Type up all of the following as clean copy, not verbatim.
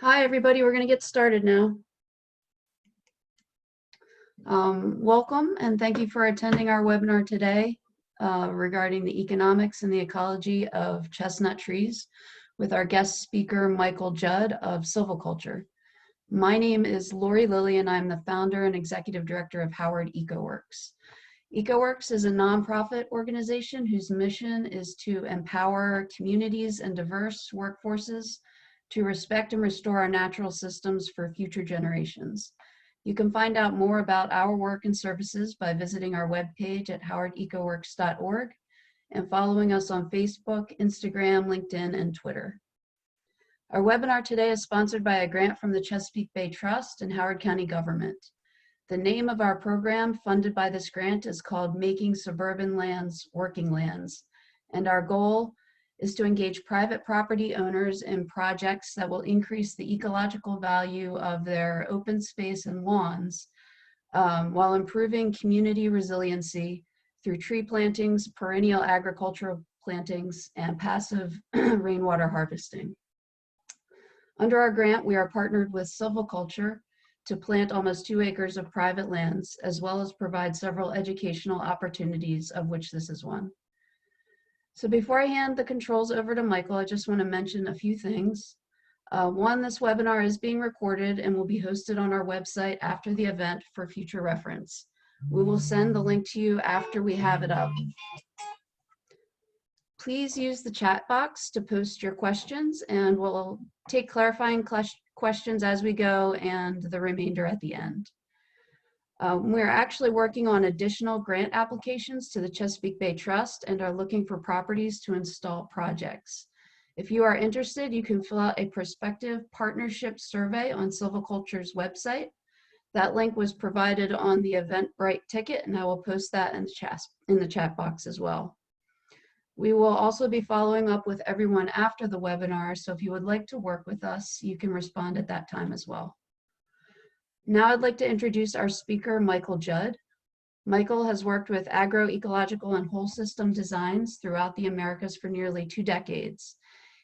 Hi, everybody. We're going to get started now. Welcome and thank you for attending our webinar today regarding the economics and the ecology of chestnut trees with our guest speaker, Michael Judd of Silviculture. My name is Lori Lilly and I'm the founder and executive director of Howard EcoWorks. EcoWorks is a nonprofit organization whose mission is to empower communities and diverse workforces to respect and restore our natural systems for future generations. You can find out more about our work and services by visiting our webpage at howardecoworks.org and following us on Facebook, Instagram, LinkedIn, and Twitter. Our webinar today is sponsored by a grant from the Chesapeake Bay Trust and Howard County government. The name of our program funded by this grant is called Making Suburban Lands Working Lands, and our goal is to engage private property owners in projects that will increase the ecological value of their open space and lawns while improving community resiliency through tree plantings, perennial agricultural plantings, and passive rainwater harvesting. Under our grant, we are partnered with Silviculture to plant almost 2 acres of private lands, as well as provide several educational opportunities, of which this is one. So before I hand the controls over to Michael, I just want to mention a few things. One, this webinar is being recorded and will be hosted on our website after the event for future reference. We will send the link to you after we have it up. Please use the chat box to post your questions and we'll take clarifying questions as we go and the remainder at the end. We're actually working on additional grant applications to the Chesapeake Bay Trust and are looking for properties to install projects. If you are interested, you can fill out a prospective partnership survey on Silviculture's website. That link was provided on the Eventbrite ticket, and I will post that in the chat box as well. We will also be following up with everyone after the webinar, so if you would like to work with us, you can respond at that time as well. Now I'd like to introduce our speaker, Michael Judd. Michael has worked with agroecological and whole system designs throughout the Americas for nearly 2 decades.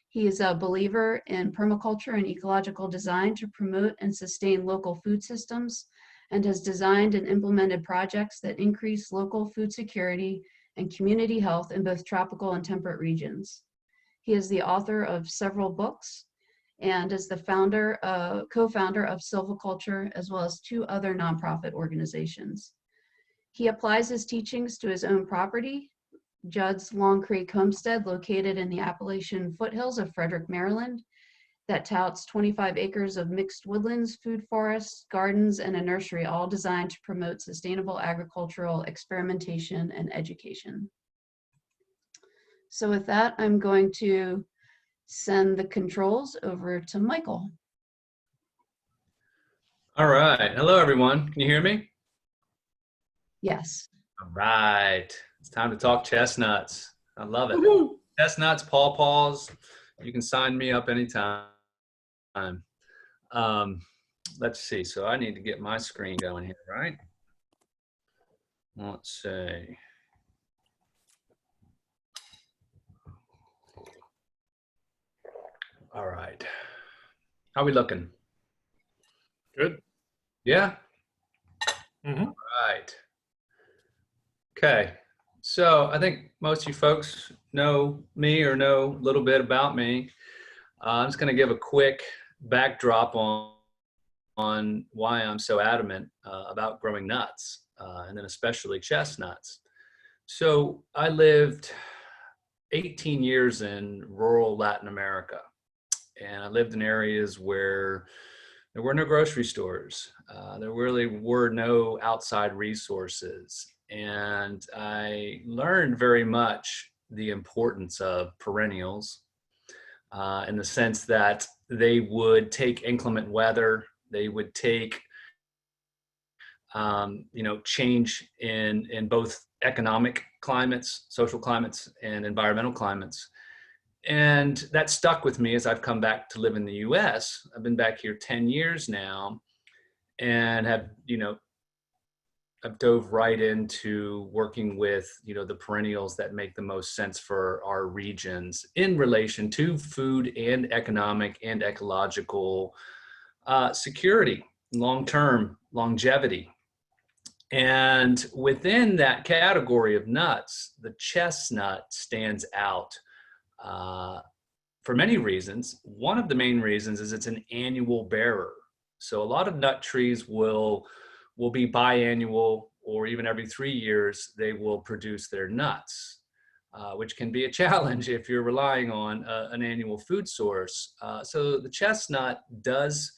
He is a believer in permaculture and ecological design to promote and sustain local food systems and has designed and implemented projects that increase local food security and community health in both tropical and temperate regions. He is the author of several books and is the co-founder of Silviculture, as well as 2 other nonprofit organizations. He applies his teachings to his own property, Judd's Long Creek Homestead, located in the Appalachian foothills of Frederick, Maryland, that touts 25 acres of mixed woodlands, food forests, gardens, and a nursery, all designed to promote sustainable agricultural experimentation and education. So with that, I'm going to send the controls over to Michael. All right. Hello, everyone. Can you hear me? Yes. All right. It's time to talk chestnuts. I love it. Woohoo! Chestnuts, pawpaws. You can sign me up anytime. Let's see. So I need to get my screen going here, right? Let's see. All right. How we looking? Good. Yeah? Mm-hmm. All right. Okay. So I think most of you folks know me or know a little bit about me. I'm just going to give a quick backdrop on why I'm so adamant about growing nuts, and then especially chestnuts. So I lived 18 years in rural Latin America. And I lived in areas where there were no grocery stores. There really were no outside resources. And I learned very much the importance of perennials in the sense that they would take inclement weather. They would take, change in both economic climates, social climates, and environmental climates. And that stuck with me as I've come back to live in the US. I've been back here 10 years now and have, I've dove right into working with, the perennials that make the most sense for our regions in relation to food and economic and ecological security, long-term longevity. And within that category of nuts, the chestnut stands out for many reasons. One of the main reasons is it's an annual bearer. So a lot of nut trees will be biannual, or even every 3 years, they will produce their nuts, which can be a challenge if you're relying on an annual food source. So the chestnut does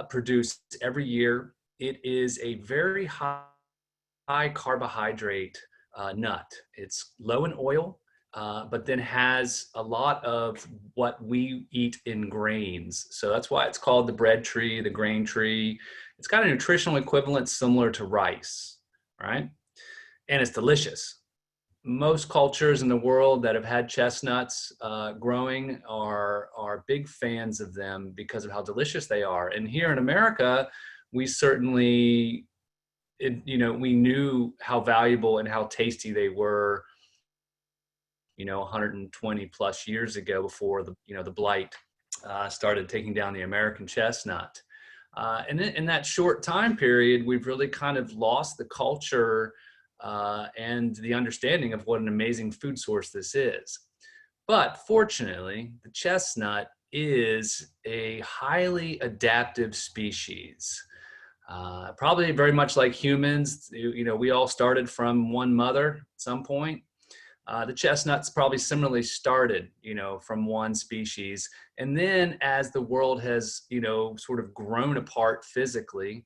produce every year. It is a very high carbohydrate nut. It's low in oil, but then has a lot of what we eat in grains. So that's why it's called the bread tree, the grain tree. It's got a nutritional equivalent similar to rice, right? And it's delicious. Most cultures in the world that have had chestnuts growing are big fans of them because of how delicious they are. And here in America, we certainly, we knew how valuable and how tasty they were, 120 plus years ago, before the blight started taking down the American chestnut. And in that short time period, we've really kind of lost the culture and the understanding of what an amazing food source this is. But fortunately, the chestnut is a highly adaptive species. Probably very much like humans, we all started from one mother at some point. The chestnuts probably similarly started, from one species. And then as the world has, sort of grown apart physically,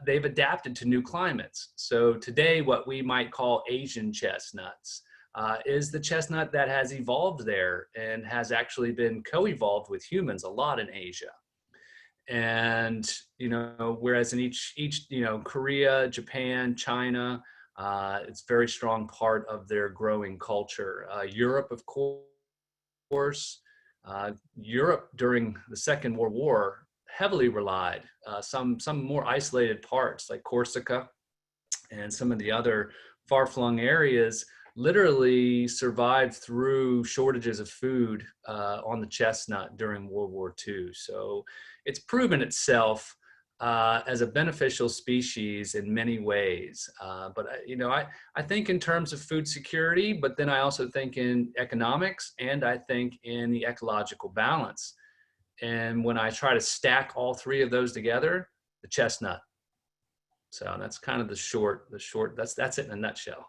they've adapted to new climates. So today, what we might call Asian chestnuts is the chestnut that has evolved there and has actually been co-evolved with humans a lot in Asia. And, whereas in each, Korea, Japan, China, it's a very strong part of their growing culture. Europe, of course, Europe during the Second World War heavily relied, some more isolated parts like Corsica and some of the other far-flung areas literally survived through shortages of food on the chestnut during World War II. So it's proven itself as a beneficial species in many ways. But I think in terms of food security, but then I also think in economics, and I think in the ecological balance. And when I try to stack all three of those together, the chestnut. So that's kind of the short, that's it in a nutshell.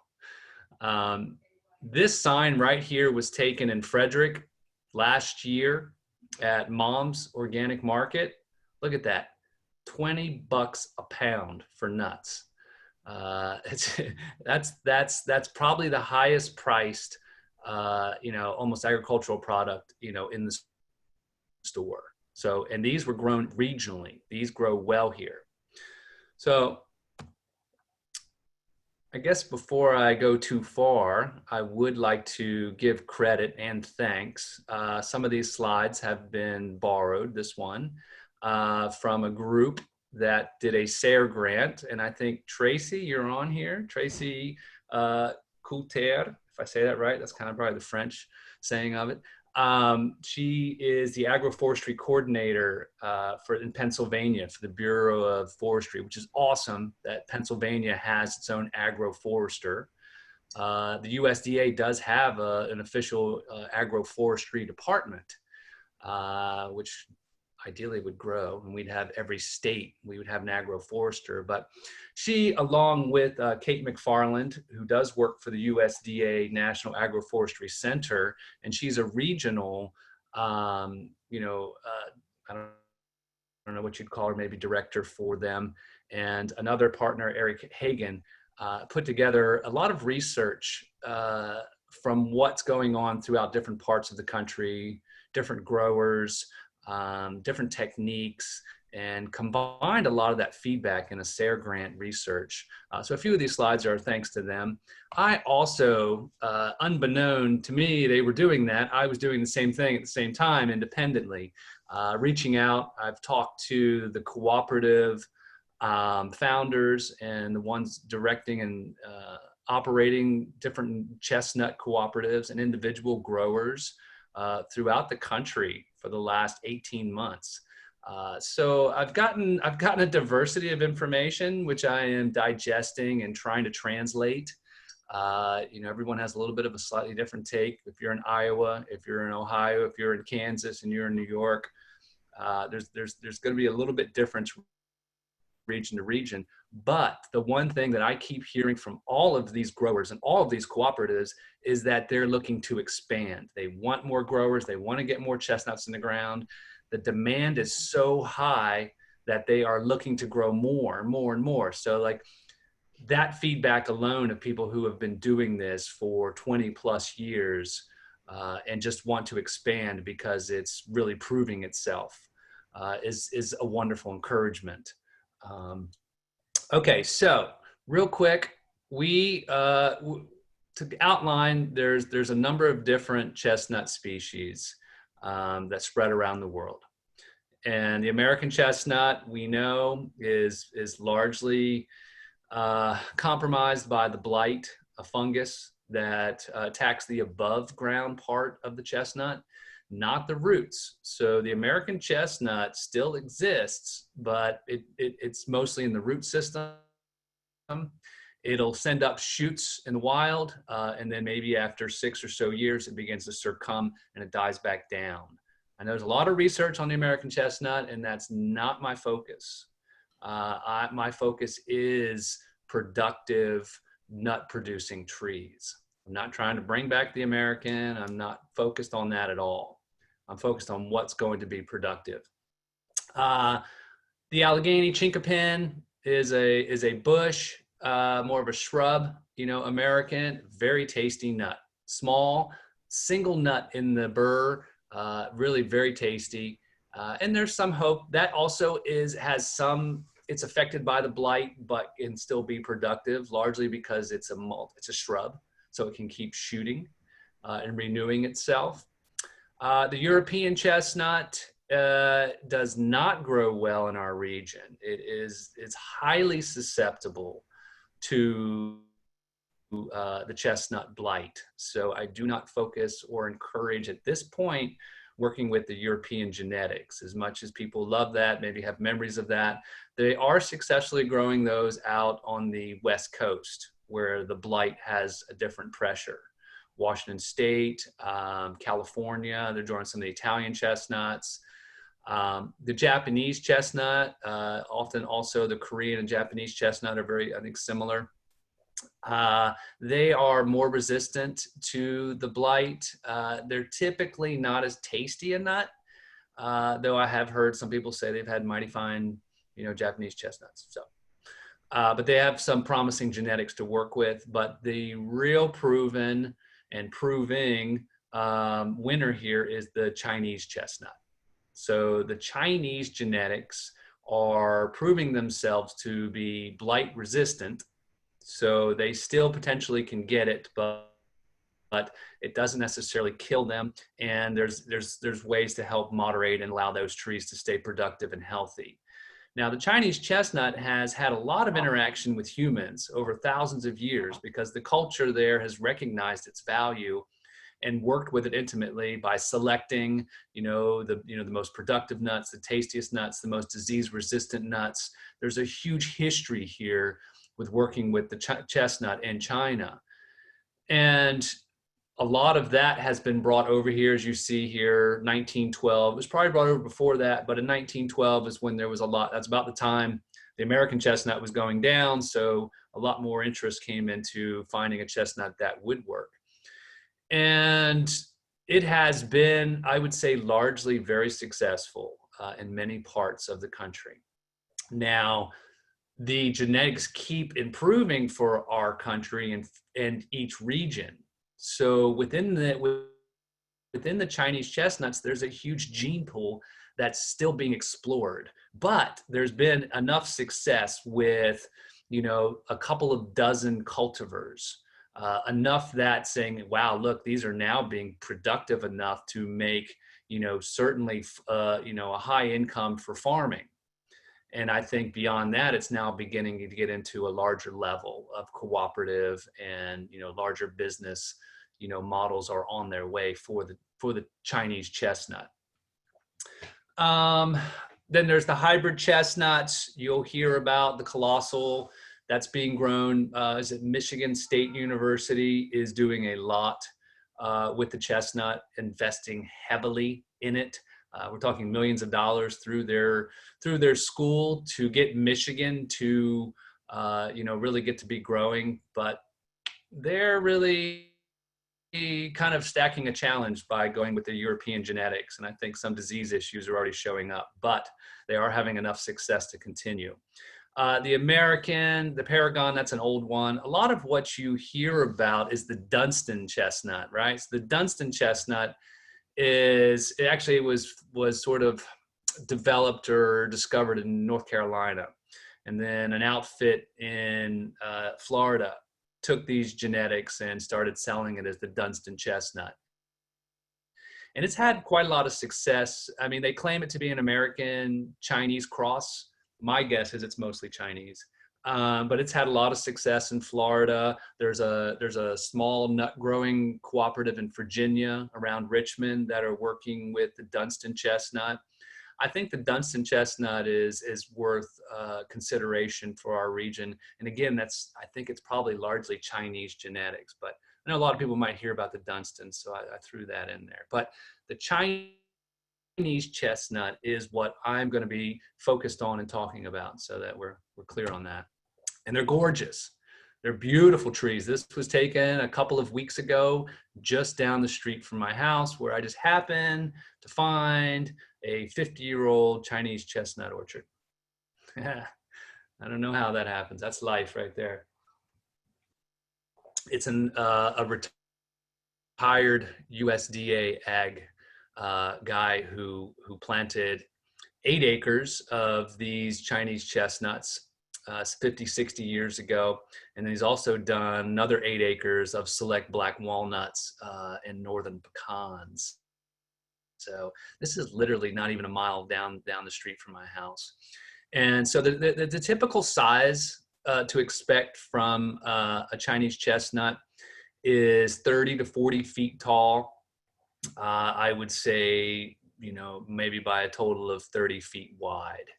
This sign right here was taken in Frederick last year at Mom's Organic Market. Look at that. $20 a pound for nuts. That's probably the highest priced, almost agricultural product, in the store. So, and these were grown regionally. These grow well here. So I guess before I go too far, I would like to give credit and thanks. Some of these slides have been borrowed, this one, from a group that did a SARE grant. And I think Tracy, you're on here. Tracy Coulter, if I say that right, that's kind of probably the French saying of it. She is the agroforestry coordinator in Pennsylvania for the Bureau of Forestry, which is awesome that Pennsylvania has its own agroforester. The USDA does have an official agroforestry department, which ideally would grow, and we'd have every state, we would have an agroforester. But she, along with Kate McFarland, who does work for the USDA National Agroforestry Center, and she's a regional, I don't know what you'd call her, maybe director for them, and another partner, Eric Hagan, put together a lot of research from what's going on throughout different parts of the country, different growers, different techniques, and combined a lot of that feedback in a SARE grant research. So a few of these slides are thanks to them. I also, unbeknown to me, they were doing that. I was doing the same thing at the same time independently, reaching out. I've talked to the cooperative founders and the ones directing and operating different chestnut cooperatives and individual growers throughout the country for the last 18 months. So I've gotten a diversity of information, which I am digesting and trying to translate. Everyone has a little bit of a slightly different take. If you're in Iowa, if you're in Ohio, if you're in Kansas, and you're in New York, there's going to be a little bit difference region to region. But the one thing that I keep hearing from all of these growers and all of these cooperatives is that they're looking to expand. They want more growers. They want to get more chestnuts in the ground. The demand is so high that they are looking to grow more and more and more. So like that feedback alone of people who have been doing this for 20 plus years and just want to expand because it's really proving itself is a wonderful encouragement. Okay, so real quick, to outline, there's a number of different chestnut species that spread around the world. And the American chestnut, we know, is largely compromised by the blight, a fungus that attacks the above ground part of the chestnut, not the roots. So the American chestnut still exists, but it's mostly in the root system. It'll send up shoots in the wild, and then maybe after 6 or so years, it begins to succumb and it dies back down. I know there's a lot of research on the American chestnut, and that's not my focus. My focus is productive nut-producing trees. I'm not trying to bring back the American. I'm not focused on that at all. I'm focused on what's going to be productive. The Allegheny chinkapin is a bush, more of a shrub, American, very tasty nut. Small, single nut in the burr, really very tasty. And there's some hope that also it's affected by the blight, but can still be productive, largely because it's a shrub, so it can keep shooting and renewing itself. The European chestnut does not grow well in our region. It's highly susceptible to the chestnut blight. So I do not focus or encourage at this point working with the European genetics. As much as people love that, maybe have memories of that, they are successfully growing those out on the West Coast where the blight has a different pressure. Washington State, California, they're growing some of the Italian chestnuts. The Japanese chestnut, often also the Korean and Japanese chestnut are very, I think, similar. They are more resistant to the blight. They're typically not as tasty a nut, though I have heard some people say they've had mighty fine, Japanese chestnuts. So, but they have some promising genetics to work with. But the real proven and proving winner here is the Chinese chestnut. So the Chinese genetics are proving themselves to be blight resistant. So they still potentially can get it, but it doesn't necessarily kill them. And there's ways to help moderate and allow those trees to stay productive and healthy. Now, the Chinese chestnut has had a lot of interaction with humans over thousands of years because the culture there has recognized its value and worked with it intimately by selecting, the most productive nuts, the tastiest nuts, the most disease-resistant nuts. There's a huge history here with working with the chestnut in China. And a lot of that has been brought over here, as you see here, 1912. It was probably brought over before that, but in 1912 is when there was a lot. That's about the time the American chestnut was going down, so a lot more interest came into finding a chestnut that would work. And it has been, I would say, largely very successful in many parts of the country. Now, the genetics keep improving for our country and each region. So within the Chinese chestnuts, there's a huge gene pool that's still being explored. But there's been enough success with, a couple of dozen cultivars, enough that saying, wow, look, these are now being productive enough to make, certainly, a high income for farming. And I think beyond that, it's now beginning to get into a larger level of cooperative and, larger business, models are on their way for the Chinese chestnut. Then there's the hybrid chestnuts. You'll hear about the colossal that's being grown. Is it Michigan State University is doing a lot with the chestnut, investing heavily in it. We're talking millions of dollars through their school to get Michigan to, really get to be growing. But they're really kind of stacking a challenge by going with the European genetics. And I think some disease issues are already showing up, but they are having enough success to continue. The Paragon, that's an old one. A lot of what you hear about is the Dunstan chestnut, right? So the Dunstan chestnut was sort of developed or discovered in North Carolina. And then an outfit in Florida took these genetics and started selling it as the Dunstan chestnut. And it's had quite a lot of success. I mean, they claim it to be an American-Chinese cross. My guess is it's mostly Chinese. But it's had a lot of success in Florida. There's a small nut growing cooperative in Virginia around Richmond that are working with the Dunstan chestnut. I think the Dunstan chestnut is worth consideration for our region. And again, I think it's probably largely Chinese genetics, but I know a lot of people might hear about the Dunstan, so I threw that in there. But the Chinese chestnut is what I'm going to be focused on and talking about, so that we're clear on that. And they're gorgeous. They're beautiful trees. This was taken a couple of weeks ago, just down the street from my house, where I just happened to find a 50-year-old Chinese chestnut orchard. I don't know how that happens. That's life right there. It's a retired USDA ag guy who planted 8 acres of these Chinese chestnuts 50, 60 years ago. And then he's also done another 8 acres of select black walnuts and northern pecans. So this is literally not even a mile down the street from my house. And so the typical size to expect from a Chinese chestnut is 30 to 40 feet tall. I would say, maybe by a total of 30 feet wide.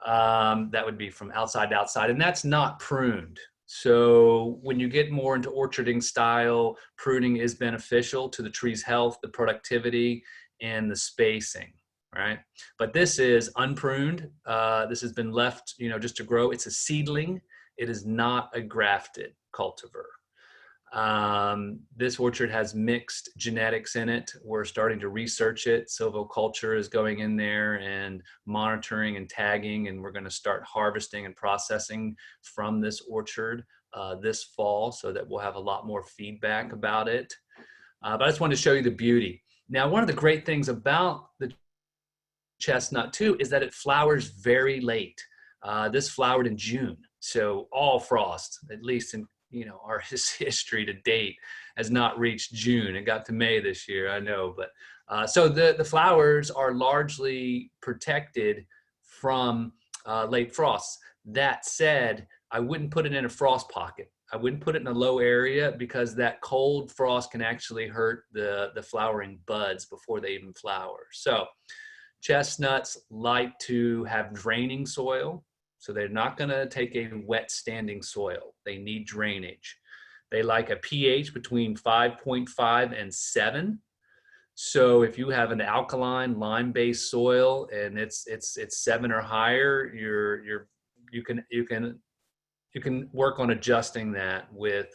That would be from outside to outside, and that's not pruned. So when you get more into orcharding style, pruning is beneficial to the tree's health, the productivity, and the spacing, right? But this is unpruned. This has been left, just to grow. It's a seedling. It is not a grafted cultivar. This orchard has mixed genetics in it. We're starting to research it. Silviculture is going in there and monitoring and tagging, and we're going to start harvesting and processing from this orchard this fall, so that we'll have a lot more feedback about it. But I just wanted to show you the beauty. Now, one of the great things about the chestnut too is that it flowers very late. This flowered in June, so all frost, at least in our history to date, has not reached June. It got to May this year, I know, but so the flowers are largely protected from late frosts. That said, I wouldn't put it in a frost pocket. I wouldn't put it in a low area, because that cold frost can actually hurt the flowering buds before they even flower. So chestnuts like to have draining soil. So they're not going to take a wet standing soil. They need drainage. They like a pH between 5.5 and 7. So if you have an alkaline lime-based soil and it's 7 or higher, you can work on adjusting that with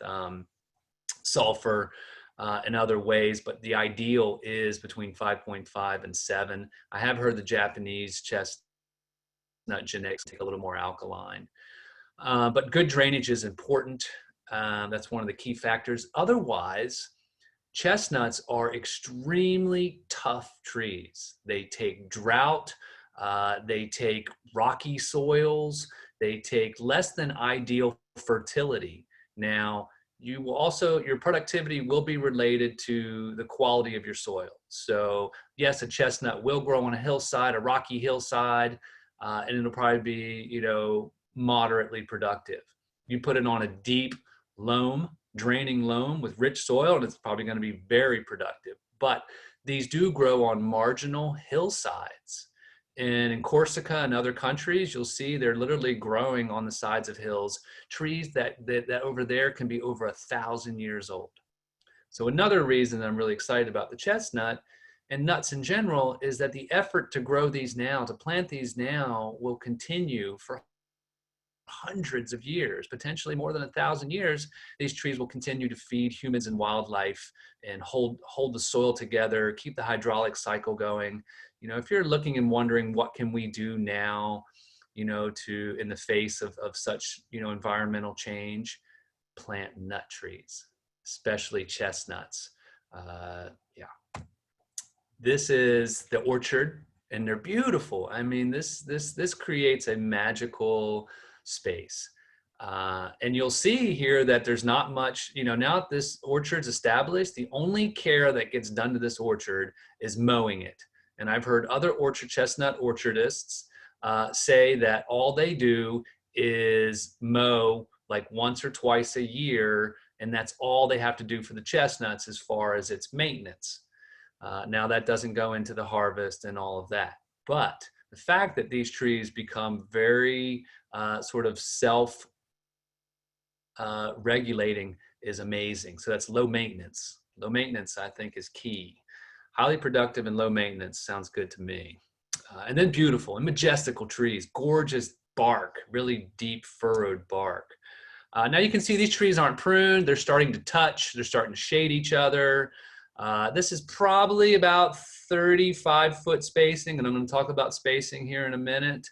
sulfur and other ways, but the ideal is between 5.5 and 7. I have heard the Japanese chestnut genetics take a little more alkaline, but good drainage is important. That's one of the key factors. Otherwise, chestnuts are extremely tough trees. They take drought, they take rocky soils, they take less than ideal fertility. Now, your productivity will be related to the quality of your soil. So yes, a chestnut will grow on a hillside, a rocky hillside, and it'll probably be, moderately productive. You put it on a deep loam, draining loam with rich soil, and it's probably going to be very productive. But these do grow on marginal hillsides. And in Corsica and other countries, you'll see they're literally growing on the sides of hills, trees that over there can be over 1,000 years old. So another reason I'm really excited about the chestnut and nuts in general is that the effort to grow these now, to plant these now, will continue for hundreds of years, potentially more than 1,000 years. These trees will continue to feed humans and wildlife and hold the soil together, keep the hydraulic cycle going. If you're looking and wondering what can we do now, to in the face of such, environmental change, plant nut trees, especially chestnuts. Yeah. This is the orchard, and they're beautiful. I mean, this creates a magical space. And you'll see here that there's not much, now that this orchard's established, the only care that gets done to this orchard is mowing it. And I've heard other chestnut orchardists say that all they do is mow like once or twice a year, and that's all they have to do for the chestnuts as far as its maintenance. Now that doesn't go into the harvest and all of that. But the fact that these trees become very sort of self-regulating is amazing. So that's low maintenance. Low maintenance, I think, is key. Highly productive and low maintenance sounds good to me. And then beautiful and majestical trees, gorgeous bark, really deep furrowed bark. Now you can see these trees aren't pruned. They're starting to touch. They're starting to shade each other. This is probably about 35-foot spacing, and I'm going to talk about spacing here in a minute.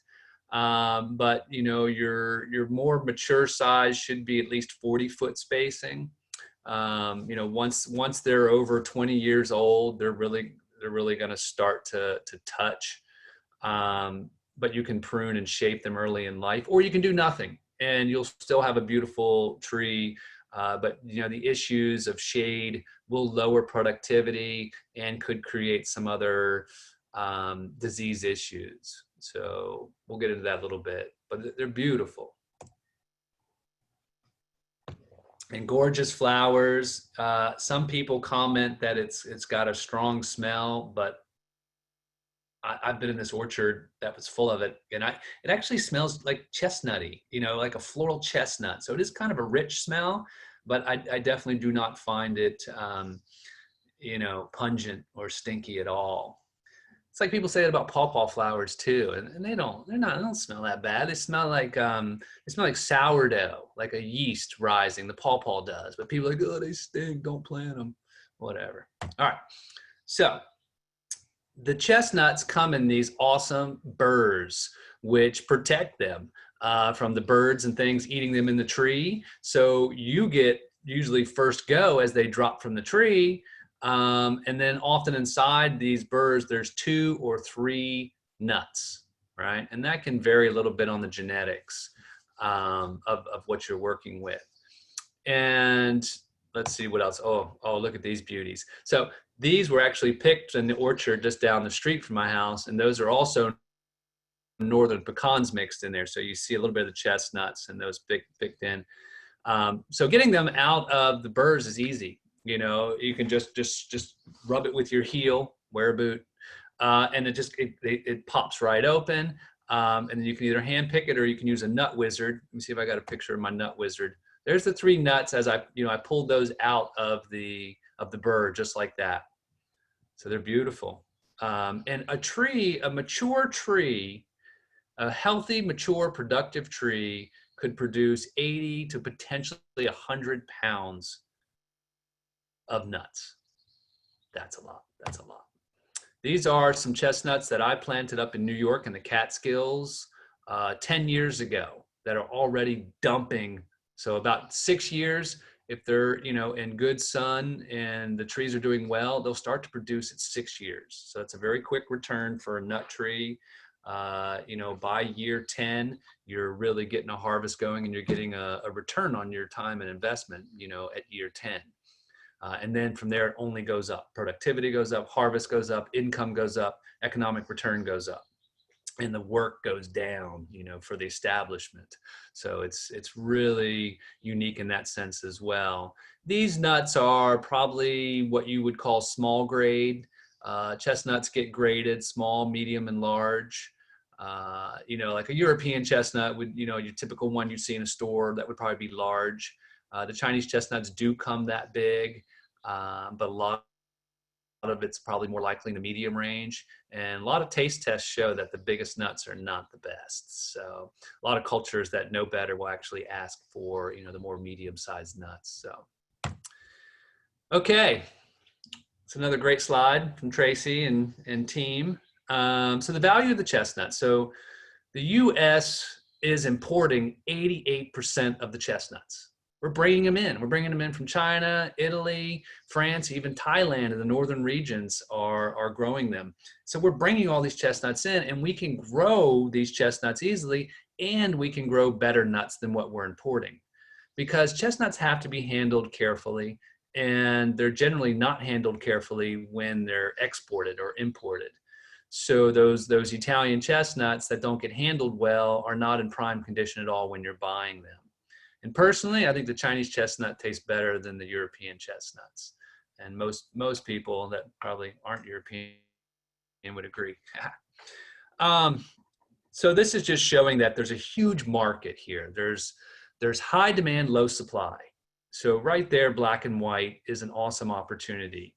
But your more mature size should be at least 40-foot spacing. Once they're over 20 years old, they're really going to start to touch. But you can prune and shape them early in life, or you can do nothing, and you'll still have a beautiful tree. But the issues of shade will lower productivity and could create some other disease issues. So we'll get into that a little bit, but they're beautiful. And gorgeous flowers. Some people comment that it's got a strong smell, but I've been in this orchard that was full of it, and it actually smells like chestnutty, like a floral chestnut. So it is kind of a rich smell, but I definitely do not find it, pungent or stinky at all. It's like people say it about pawpaw flowers too, and they don't smell that bad. They smell like sourdough, like a yeast rising. The pawpaw does, but people are like, oh, they stink, don't plant them, whatever. All right, so the chestnuts come in these awesome burrs, which protect them from the birds and things eating them in the tree. So you get usually first go as they drop from the tree. And then often inside these burrs, there's 2 or 3 nuts, right? And that can vary a little bit on the genetics of what you're working with. And let's see what else. Oh, look at these beauties. So these were actually picked in the orchard just down the street from my house. And those are also northern pecans mixed in there. So you see a little bit of the chestnuts and those picked in. So getting them out of the burrs is easy. You can just rub it with your heel, wear a boot, and it pops right open. And then you can either hand pick it or you can use a nut wizard. Let me see if I got a picture of my nut wizard. There's the 3 nuts as I pulled those out of the burr just like that. So they're beautiful. And a mature tree, a healthy, mature, productive tree could produce 80 to potentially 100 pounds of nuts. That's a lot. These are some chestnuts that I planted up in New York in the Catskills 10 years ago that are already dumping. So about 6 years, if they're in good sun and the trees are doing well, they'll start to produce at 6 years. So it's a very quick return for a nut tree. By year 10, you're really getting a harvest going and you're getting a return on your time and investment, at year 10. And then from there, it only goes up. Productivity goes up, harvest goes up, income goes up, economic return goes up. and the work goes down, for the establishment. So it's really unique in that sense as well. These nuts are probably what you would call small grade. Chestnuts get graded small, medium, and large. Like a European chestnut would, your typical one you see in a store, that would probably be large. The Chinese chestnuts do come that big, but a lot of it's probably more likely in the medium range. And a lot of taste tests show that the biggest nuts are not the best. So a lot of cultures that know better will actually ask for, the more medium-sized nuts. So, okay. It's another great slide from Tracy and team. So the value of the chestnut. So the U.S. is importing 88% of the chestnuts. We're bringing them in. We're bringing them in from China, Italy, France, even Thailand, and the northern regions are growing them. So we're bringing all these chestnuts in, and we can grow these chestnuts easily, and we can grow better nuts than what we're importing, because chestnuts have to be handled carefully, and they're generally not handled carefully when they're exported or imported. So those Italian chestnuts that don't get handled well are not in prime condition at all when you're buying them. And personally, I think the Chinese chestnut tastes better than the European chestnuts. And most people that probably aren't European would agree. So this is just showing that there's a huge market here. There's high demand, low supply. So right there, black and white is an awesome opportunity.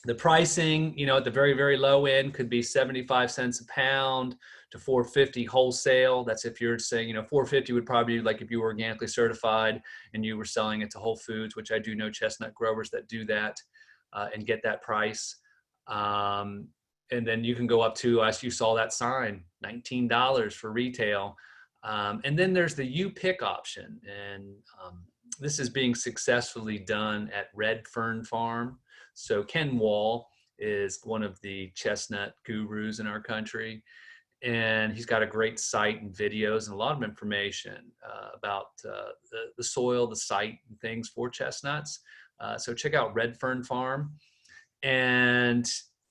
The pricing, at the very, very low end could be 75 cents a pound to $4.50 wholesale. That's if you're saying, $4.50 would probably be like if you were organically certified and you were selling it to Whole Foods, which I do know chestnut growers that do that and get that price. And then you can go up to, as you saw that sign, $19 for retail. And then there's the U-pick option. And this is being successfully done at Red Fern Farm. So Ken Wall is one of the chestnut gurus in our country, and he's got a great site and videos and a lot of information about the soil, the site, and things for chestnuts. So check out Red Fern Farm, and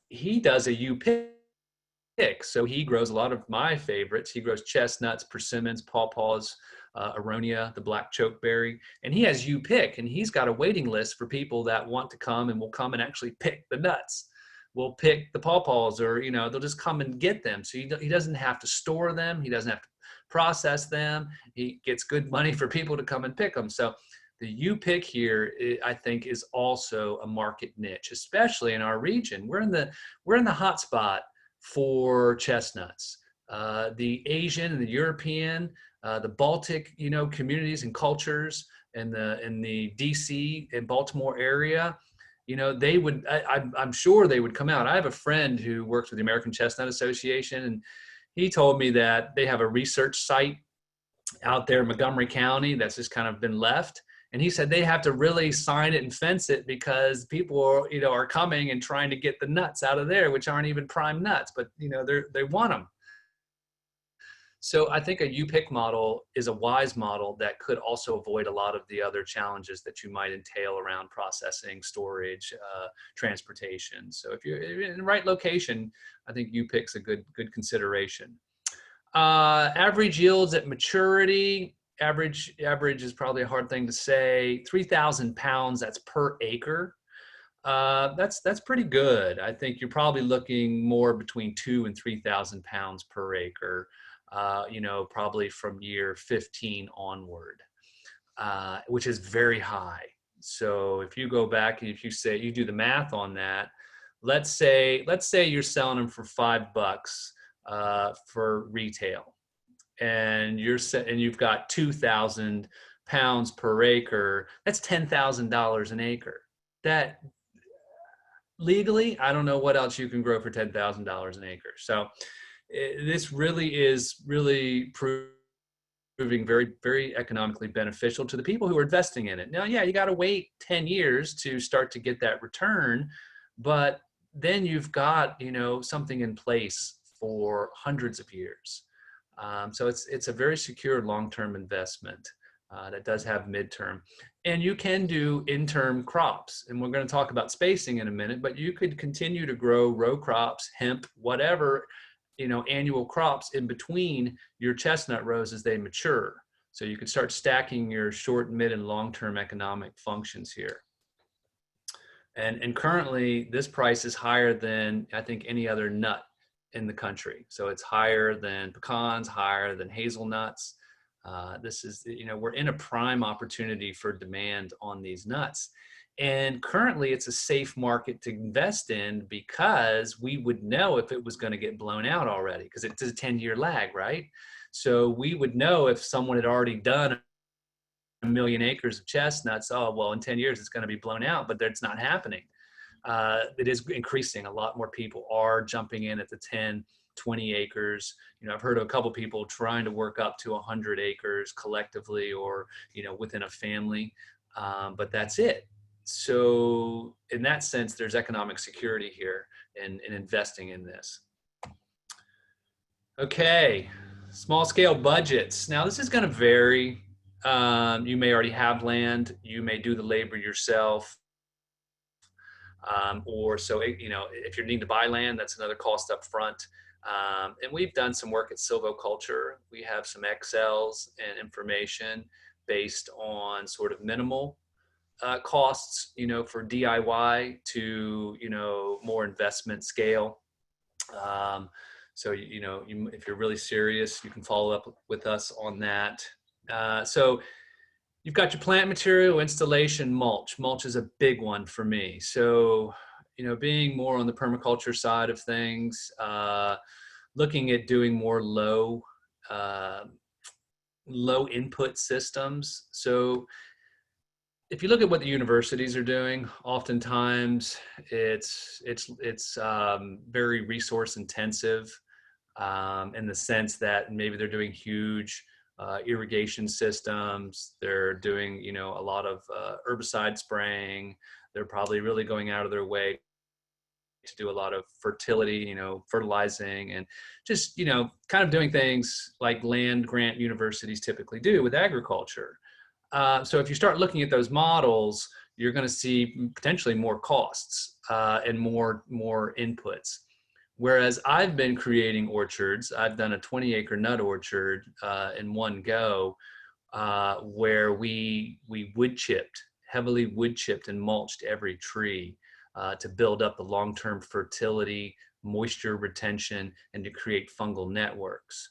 he does a U-pick. So he grows a lot of my favorites. He grows chestnuts, persimmons, pawpaws, aronia, the black chokeberry, and he has U-pick, and he's got a waiting list for people that want to come and will come and actually pick the nuts. Will pick the pawpaws, or they'll just come and get them. So he doesn't have to store them. He doesn't have to process them. He gets good money for people to come and pick them. So the U-pick here, I think, is also a market niche, especially in our region. We're in the hot spot for chestnuts. The Asian and the European, the Baltic, communities and cultures, and the DC and Baltimore area, they would, I'm sure they would come out. I have a friend who works with the American Chestnut Association, and he told me that they have a research site out there in Montgomery County that's just kind of been left. And he said they have to really sign it and fence it because people are coming and trying to get the nuts out of there, which aren't even prime nuts, but they want them. So I think a U-pick model is a wise model that could also avoid a lot of the other challenges that you might entail around processing, storage, transportation. So if you're in the right location, I think U-pick's a good consideration. Average yields at maturity. Average is probably a hard thing to say. 3,000 pounds, that's per acre. That's pretty good. I think you're probably looking more between 2,000 and 3,000 pounds per acre. Probably from year 15 onward, which is very high. So if you go back and if you say you do the math on that, let's say you're selling them for $5 for retail, and you've got 2,000 pounds per acre. That's $10,000 an acre. That legally, I don't know what else you can grow for $10,000 an acre. So this really is proving very, very economically beneficial to the people who are investing in it. Now, yeah, you got to wait 10 years to start to get that return, but then you've got, something in place for hundreds of years. So it's a very secure long-term investment that does have midterm. And you can do in-term crops. And we're going to talk about spacing in a minute, but you could continue to grow row crops, hemp, whatever, annual crops in between your chestnut rows as they mature. So you can start stacking your short, mid, and long-term economic functions here. And currently, this price is higher than, I think, any other nut in the country. So it's higher than pecans, higher than hazelnuts. This is, we're in a prime opportunity for demand on these nuts. And currently, it's a safe market to invest in because we would know if it was going to get blown out already, because it's a 10-year lag, right? So we would know if someone had already done 1 million acres of chestnuts. Oh, well, in 10 years, it's going to be blown out, but it's not happening. It is increasing. A lot more people are jumping in at the 10, 20 acres. I've heard of a couple people trying to work up to 100 acres collectively or, within a family, but that's it. So in that sense, there's economic security here in investing in this. Okay, small scale budgets. Now this is going to vary. You may already have land. You may do the labor yourself. Or so, if you need to buy land, that's another cost up front. And we've done some work at Silvoculture. We have some Excels and information based on sort of minimal costs, for DIY to, more investment scale. So, if you're really serious, you can follow up with us on that. So you've got your plant material, installation, mulch. Mulch is a big one for me. So, being more on the permaculture side of things, looking at doing more low input systems. So if you look at what the universities are doing, oftentimes it's very resource intensive in the sense that maybe they're doing huge irrigation systems. They're doing, a lot of herbicide spraying. They're probably really going out of their way to do a lot of fertility, fertilizing, and just, kind of doing things like land grant universities typically do with agriculture. So if you start looking at those models, you're going to see potentially more costs and more inputs. Whereas I've been creating orchards, I've done a 20-acre nut orchard in one go, where we heavily wood chipped and mulched every tree to build up the long-term fertility, moisture retention, and to create fungal networks.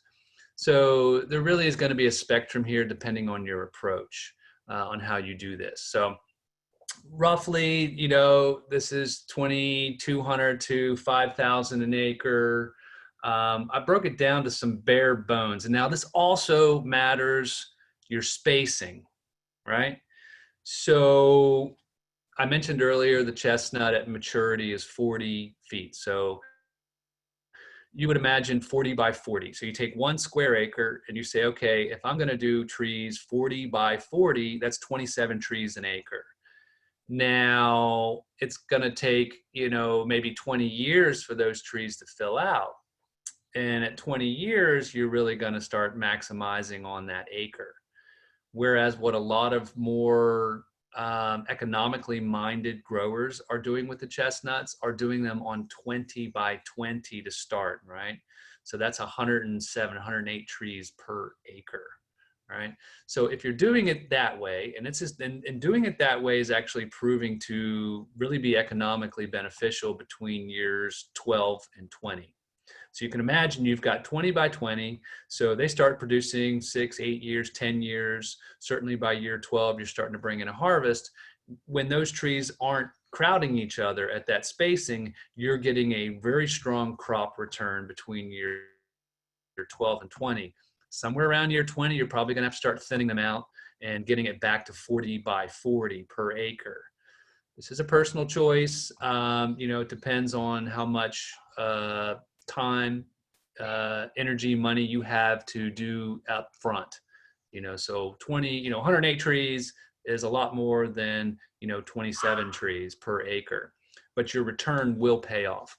So there really is going to be a spectrum here depending on your approach on how you do this. So roughly, this is 2,200 to 5,000 an acre. I broke it down to some bare bones. And now this also matters your spacing, right? So I mentioned earlier the chestnut at maturity is 40 feet. So you would imagine 40 by 40. So you take 1 square acre and you say, okay, if I'm going to do trees 40 by 40, that's 27 trees an acre. Now it's going to take, maybe 20 years for those trees to fill out. And at 20 years, you're really going to start maximizing on that acre. Whereas what a lot of more economically minded growers are doing with the chestnuts are doing them on 20 by 20 to start, right? So that's 107, 108 trees per acre, right? So if you're doing it that way, and it's just, and doing it that way is actually proving to really be economically beneficial between years 12 and 20. So you can imagine you've got 20 by 20. So they start producing 6, 8 years, 10 years. Certainly by year 12, you're starting to bring in a harvest. When those trees aren't crowding each other at that spacing, you're getting a very strong crop return between year 12 and 20. Somewhere around year 20, you're probably going to have to start thinning them out and getting it back to 40 by 40 per acre. This is a personal choice. It depends on how much time, energy, money you have to do up front. So 108 trees is a lot more than, 27 trees per acre, but your return will pay off.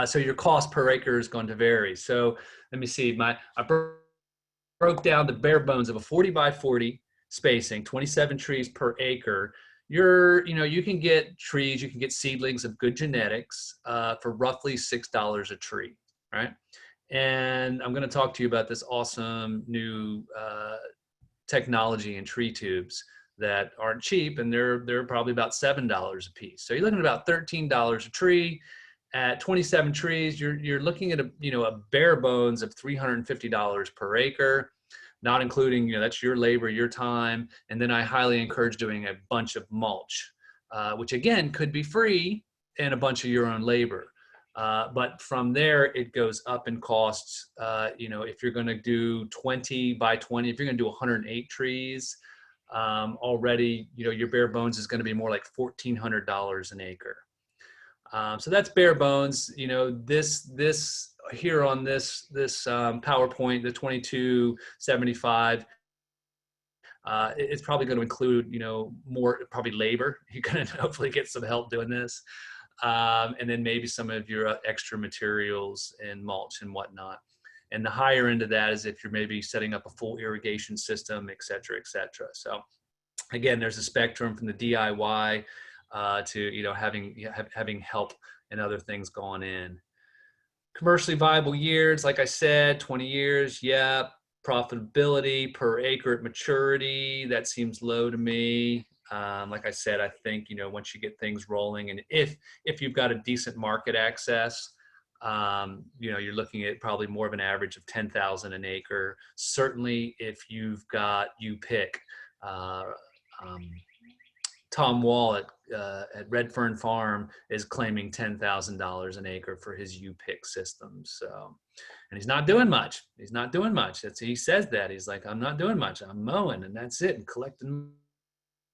So your cost per acre is going to vary. So let me see, I broke down the bare bones of a 40 by 40 spacing, 27 trees per acre. You can get trees, you can get seedlings of good genetics for roughly $6 a tree. right? And I'm going to talk to you about this awesome new technology in tree tubes that aren't cheap, and they're probably about $7 a piece. So you're looking at about $13 a tree. At 27 trees, you're looking at a bare bones of $350 per acre, not including that's your labor, your time, and then I highly encourage doing a bunch of mulch, which again could be free and a bunch of your own labor. But from there, it goes up in costs. If you're going to do 20 by 20, if you're going to do 108 trees, already, your bare bones is going to be more like $1,400 an acre. So that's bare bones. This here on this PowerPoint, the 2275. It's probably going to include, more probably labor. You're going to hopefully get some help doing this. And then maybe some of your extra materials and mulch and whatnot. And the higher end of that is if you're maybe setting up a full irrigation system, et cetera, et cetera. So again, there's a spectrum from the DIY to, having help and other things going in. Commercially viable years, like I said, 20 years, yeah. Profitability per acre at maturity, that seems low to me. Like I said, I think, once you get things rolling, and if you've got a decent market access, you're looking at probably more of an average of 10,000 an acre. Certainly if you've got, you pick, Tom Wall at Red Fern Farm is claiming $10,000 an acre for his U-pick system. So, and he's not doing much. He's not doing much. He says that. He's like, I'm not doing much. I'm mowing and that's it, and collecting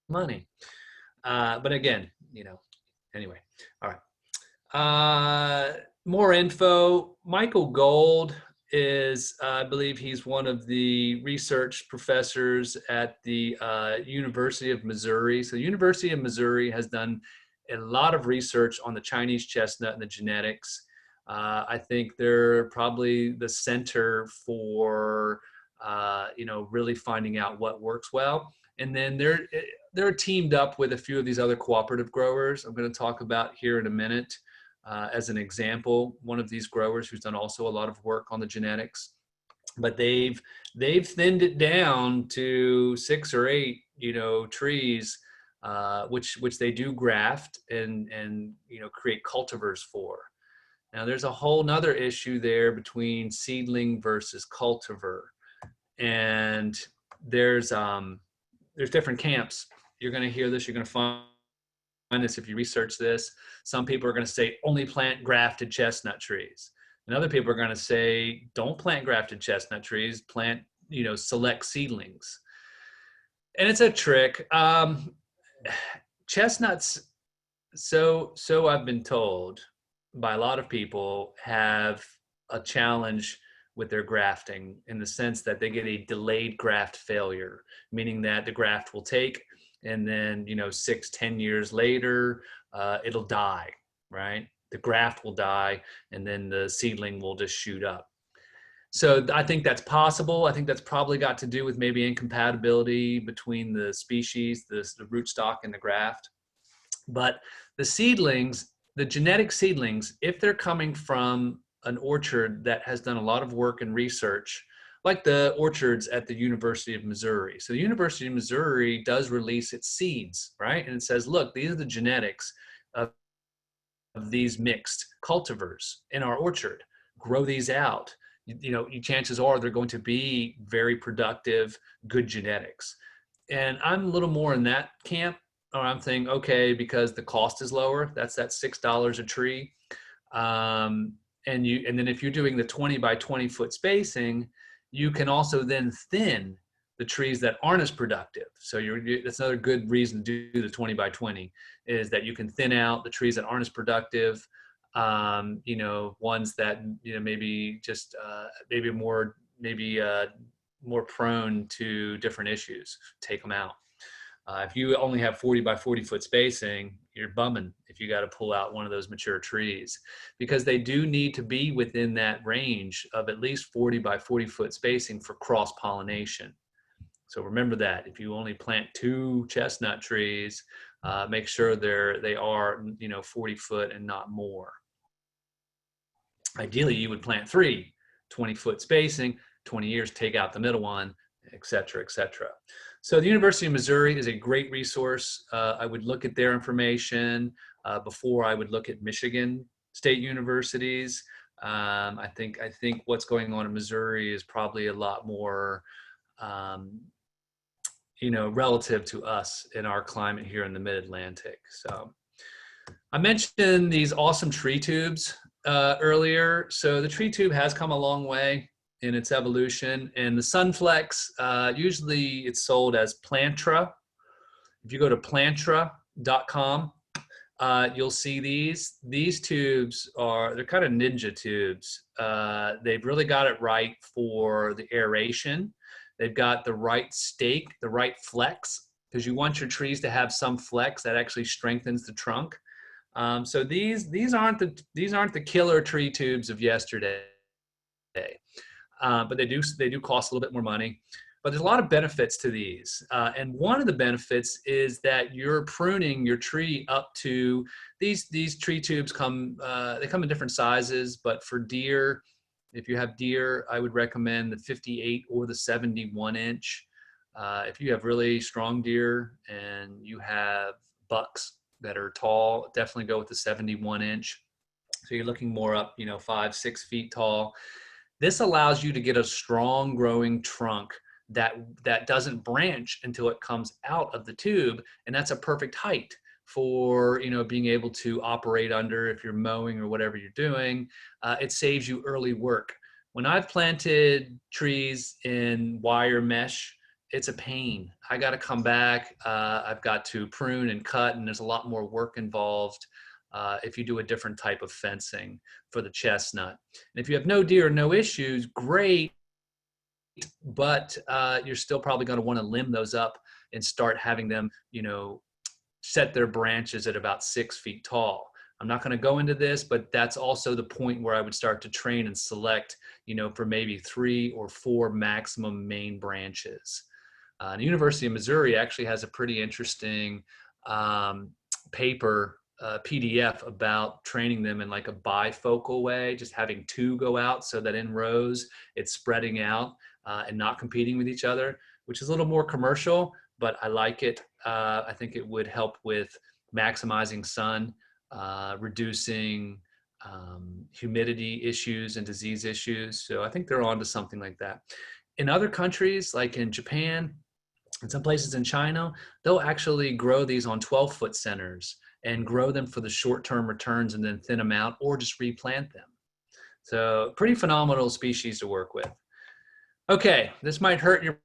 money. But again, anyway, all right. More info. Michael Gold is, I believe he's one of the research professors at the University of Missouri. So the University of Missouri has done a lot of research on the Chinese chestnut and the genetics. I think they're probably the center for, really finding out what works well. And then they're teamed up with a few of these other cooperative growers I'm going to talk about here in a minute. As an example, one of these growers who's done also a lot of work on the genetics, but they've thinned it down to 6 or 8, trees, which they do graft and create cultivars for. Now there's a whole nother issue there between seedling versus cultivar, and there's different camps. You're going to hear this. You're going to find this if you research this. Some people are going to say only plant grafted chestnut trees, and other people are going to say don't plant grafted chestnut trees, plant select seedlings. And it's a trick. Chestnuts, so I've been told by a lot of people, have a challenge with their grafting in the sense that they get a delayed graft failure, meaning that the graft will take, and then 6-10 years later it'll die, right? The graft will die and then the seedling will just shoot up. So I think that's possible. I think that's probably got to do with maybe incompatibility between the species, the rootstock and the graft. But the seedlings, the genetic seedlings, if they're coming from an orchard that has done a lot of work and research, like the orchards at the University of Missouri. So the University of Missouri does release its seeds, right? And it says, look, these are the genetics of these mixed cultivars in our orchard. Grow these out. Chances are they're going to be very productive, good genetics. And I'm a little more in that camp, or I'm thinking, okay, because the cost is lower, that's that $6 a tree. And then if you're doing the 20 by 20 foot spacing, you can also then thin the trees that aren't as productive. So that's another good reason to do the 20 by 20, is that you can thin out the trees that aren't as productive. Ones that maybe just more prone to different issues. Take them out. If you only have 40 by 40 foot spacing, you're bumming if you got to pull out one of those mature trees, because they do need to be within that range of at least 40 by 40 foot spacing for cross pollination. So remember that if you only plant 2 chestnut trees, make sure they are 40 foot and not more. Ideally, you would plant 3, 20-foot spacing, 20 years, take out the middle one, et cetera, et cetera. So the University of Missouri is a great resource. I would look at their information before I would look at Michigan State universities. I think what's going on in Missouri is probably a lot more, relative to us in our climate here in the Mid-Atlantic. So I mentioned these awesome tree tubes earlier. So the tree tube has come a long way in its evolution, and the Sunflex, usually it's sold as Plantra. If you go to plantra.com, you'll see these tubes they're kind of ninja tubes. They've really got it right for the aeration. They've got the right stake, the right flex, because you want your trees to have some flex that actually strengthens the trunk. So these aren't the killer tree tubes of yesterday, but they do cost a little bit more money. But there's a lot of benefits to these, and one of the benefits is that you're pruning your tree up to these tree tubes they come in different sizes, but for deer, if you have deer, I would recommend the 58 or the 71 inch. If you have really strong deer and you have bucks that are tall, definitely go with the 71 inch. So you're looking more up, 5-6 feet tall. This allows you to get a strong growing trunk that doesn't branch until it comes out of the tube, and that's a perfect height for being able to operate under if you're mowing or whatever you're doing. It saves you early work. When I've planted trees in wire mesh, it's a pain. I got to come back. I've got to prune and cut, and there's a lot more work involved if you do a different type of fencing for the chestnut. And if you have no deer or no issues, great, but you're still probably going to want to limb those up and start having them, set their branches at about 6 feet tall. I'm not going to go into this, but that's also the point where I would start to train and select, for maybe 3 or 4 maximum main branches. The University of Missouri actually has a pretty interesting paper, PDF about training them in like a bifocal way, just having 2 go out so that in rows it's spreading out and not competing with each other, which is a little more commercial, but I like it. I think it would help with maximizing sun, reducing humidity issues and disease issues. So I think they're on to something like that. In other countries, like in Japan and some places in China, they'll actually grow these on 12-foot centers and grow them for the short-term returns and then thin them out or just replant them. So pretty phenomenal species to work with. Okay, this might hurt your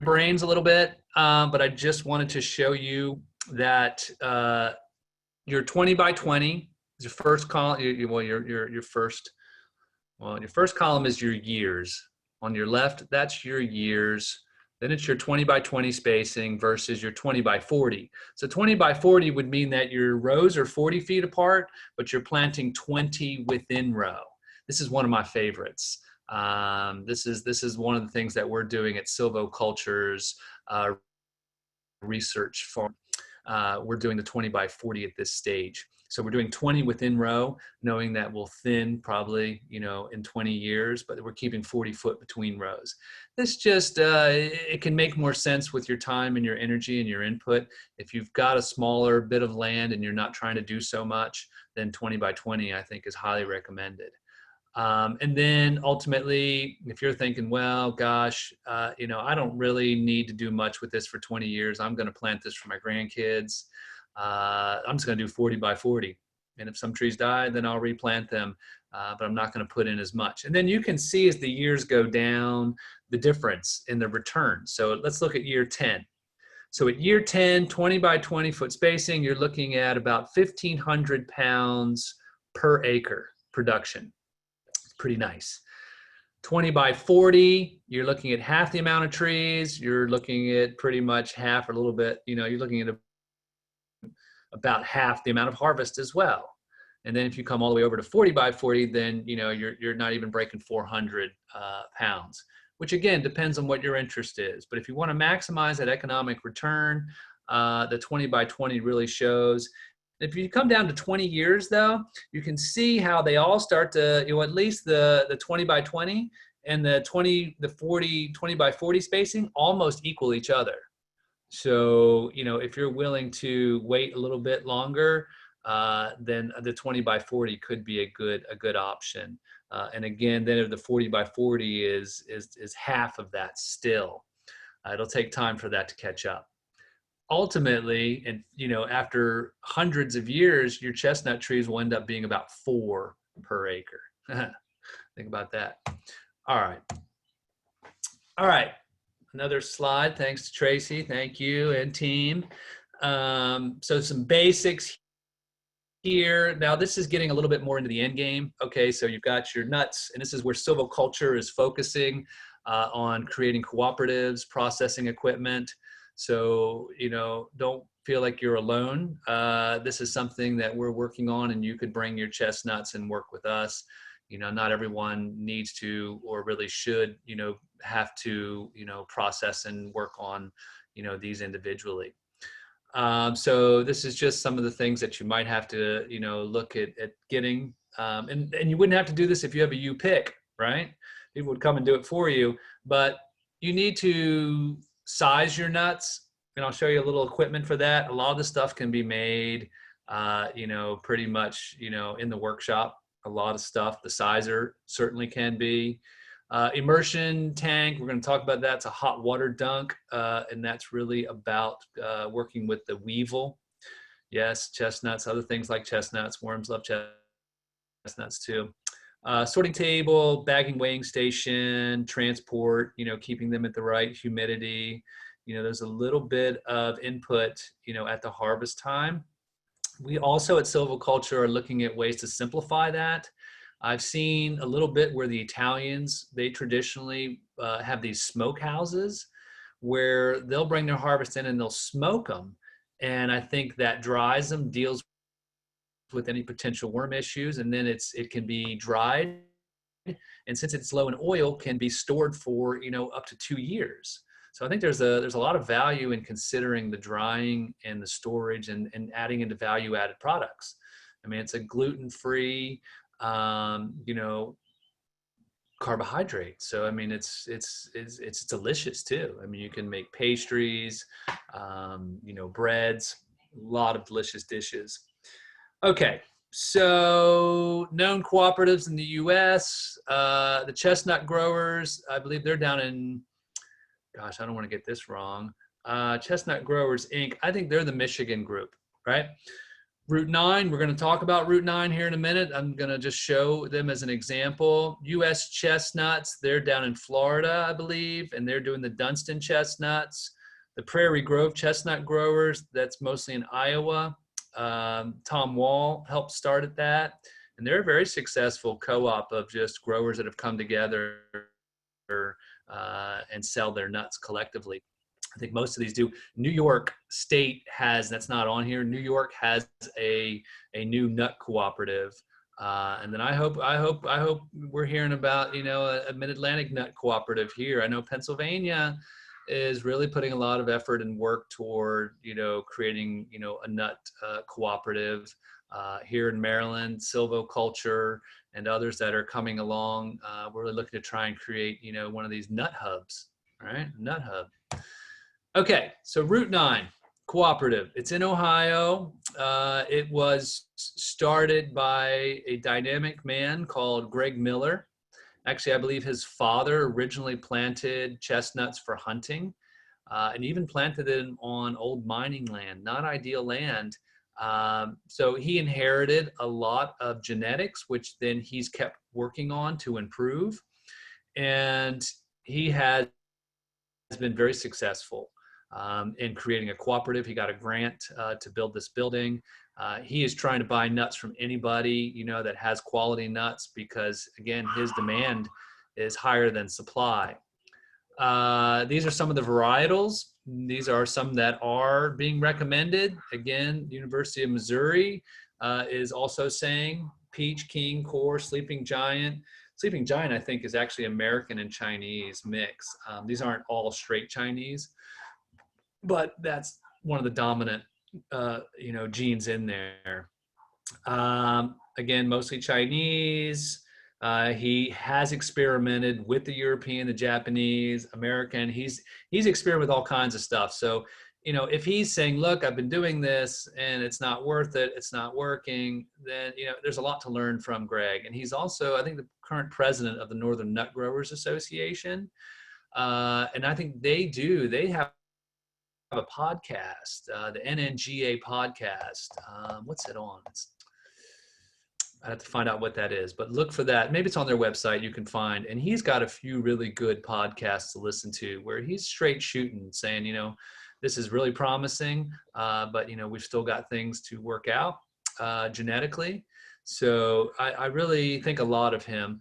brains a little bit, but I just wanted to show you that your 20 by 20 is your first column. Your first column is your years. On your left, that's your years. Then it's your 20 by 20 spacing versus your 20 by 40. So 20 by 40 would mean that your rows are 40 feet apart, but you're planting 20 within row. This is one of my favorites. This is one of the things that we're doing at Silvoculture's research farm. We're doing the 20 by 40 at this stage. So we're doing 20 within row, knowing that we'll thin probably, in 20 years, but we're keeping 40 foot between rows. This just, it can make more sense with your time and your energy and your input. If you've got a smaller bit of land and you're not trying to do so much, then 20 by 20, I think, is highly recommended. And then ultimately, if you're thinking, well, gosh, I don't really need to do much with this for 20 years. I'm going to plant this for my grandkids. I'm just going to do 40 by 40. And if some trees die, then I'll replant them. But I'm not going to put in as much. And then you can see as the years go down, the difference in the return. So let's look at year 10. So at year 10, 20 by 20 foot spacing, you're looking at about 1,500 pounds per acre production. Pretty nice. 20 by 40, you're looking at half the amount of trees. You're looking at pretty much half or a little bit, you're looking at about half the amount of harvest as well. And then if you come all the way over to 40 by 40, then, you're not even breaking 400 pounds, which again, depends on what your interest is. But if you want to maximize that economic return, the 20 by 20 really shows. If you come down to 20 years though, you can see how they all start to, at least the 20 by 20 and the 20 by 40 spacing almost equal each other. So, if you're willing to wait a little bit longer, then the 20 by 40 could be a good option. And again, then if the 40 by 40 is half of that still, it'll take time for that to catch up. Ultimately, and after hundreds of years, your chestnut trees will end up being about 4 per acre. Think about that. All right. Another slide. Thanks to Tracy. Thank you and team. So some basics here. Now this is getting a little bit more into the end game. Okay, so you've got your nuts, and this is where silviculture is focusing on creating cooperatives, processing equipment. So, don't feel like you're alone. This is something that we're working on, and you could bring your chestnuts and work with us. Not everyone needs to or really should, have to, process and work on, these individually. So this is just some of the things that you might have to, look at getting. And you wouldn't have to do this if you have a U-pick, right? People would come and do it for you, but you need to size your nuts, and I'll show you a little equipment for that. A lot of the stuff can be made, pretty much, in the workshop. A lot of stuff. The sizer certainly can be. Immersion tank, we're going to talk about that. It's a hot water dunk, and that's really about working with the weevil. Yes, chestnuts, other things like chestnuts. Worms love chestnuts too. Sorting table, bagging, weighing station, transport, keeping them at the right humidity. There's a little bit of input, at the harvest time. We also at silviculture are looking at ways to simplify that. I've seen a little bit where the Italians, they traditionally have these smoke houses where they'll bring their harvest in and they'll smoke them. And I think that dries them, deals with any potential worm issues, and then it can be dried. And since it's low in oil, can be stored for, up to 2 years. So I think there's a lot of value in considering the drying and the storage and adding into value-added products. I mean, it's a gluten-free, carbohydrate. So I mean, it's delicious too. I mean, you can make pastries, breads, a lot of delicious dishes. Okay, so known cooperatives in the U.S. The chestnut growers, I believe they're down in, gosh, I don't want to get this wrong. Chestnut Growers Inc. I think they're the Michigan group, right? Route 9, we're going to talk about Route 9 here in a minute. I'm going to just show them as an example. U.S. Chestnuts, they're down in Florida, I believe, and they're doing the Dunston chestnuts. The Prairie Grove Chestnut Growers, that's mostly in Iowa. Tom Wall helped start at that, and they're a very successful co-op of just growers that have come together and sell their nuts collectively. I think most of these do. New York State has, that's not on here, New York has a new nut cooperative. And then I hope we're hearing about, a Mid-Atlantic nut cooperative here. I know Pennsylvania is really putting a lot of effort and work toward, creating, a nut cooperative. Here in Maryland, silviculture and others that are coming along, we're really looking to try and create, one of these nut hubs, right? Nut hub. Okay, so Route 9 cooperative. It's in Ohio. It was started by a dynamic man called Greg Miller. Actually, I believe his father originally planted chestnuts for hunting, and even planted them on old mining land, not ideal land. So he inherited a lot of genetics, which then he's kept working on to improve. And he has been very successful in creating a cooperative. He got a grant to build this building. He is trying to buy nuts from anybody, that has quality nuts, because again, his demand is higher than supply. These are some of the varietals. These are some that are being recommended. Again, University of Missouri is also saying Peach, King, Core, Sleeping Giant. Sleeping Giant, I think, is actually American and Chinese mix. These aren't all straight Chinese, but that's one of the dominant genes in there. Again, mostly Chinese. He has experimented with the European, the Japanese, American. He's experimented with all kinds of stuff. So, if he's saying, look, I've been doing this and it's not worth it, it's not working, then, there's a lot to learn from Greg. And he's also, I think, the current president of the Northern Nut Growers Association. And I think they have a podcast, the NNGA podcast. What's it on? I have to find out what that is, but look for that. Maybe it's on their website you can find. And he's got a few really good podcasts to listen to where he's straight shooting, saying, this is really promising, but, we've still got things to work out genetically. So I really think a lot of him.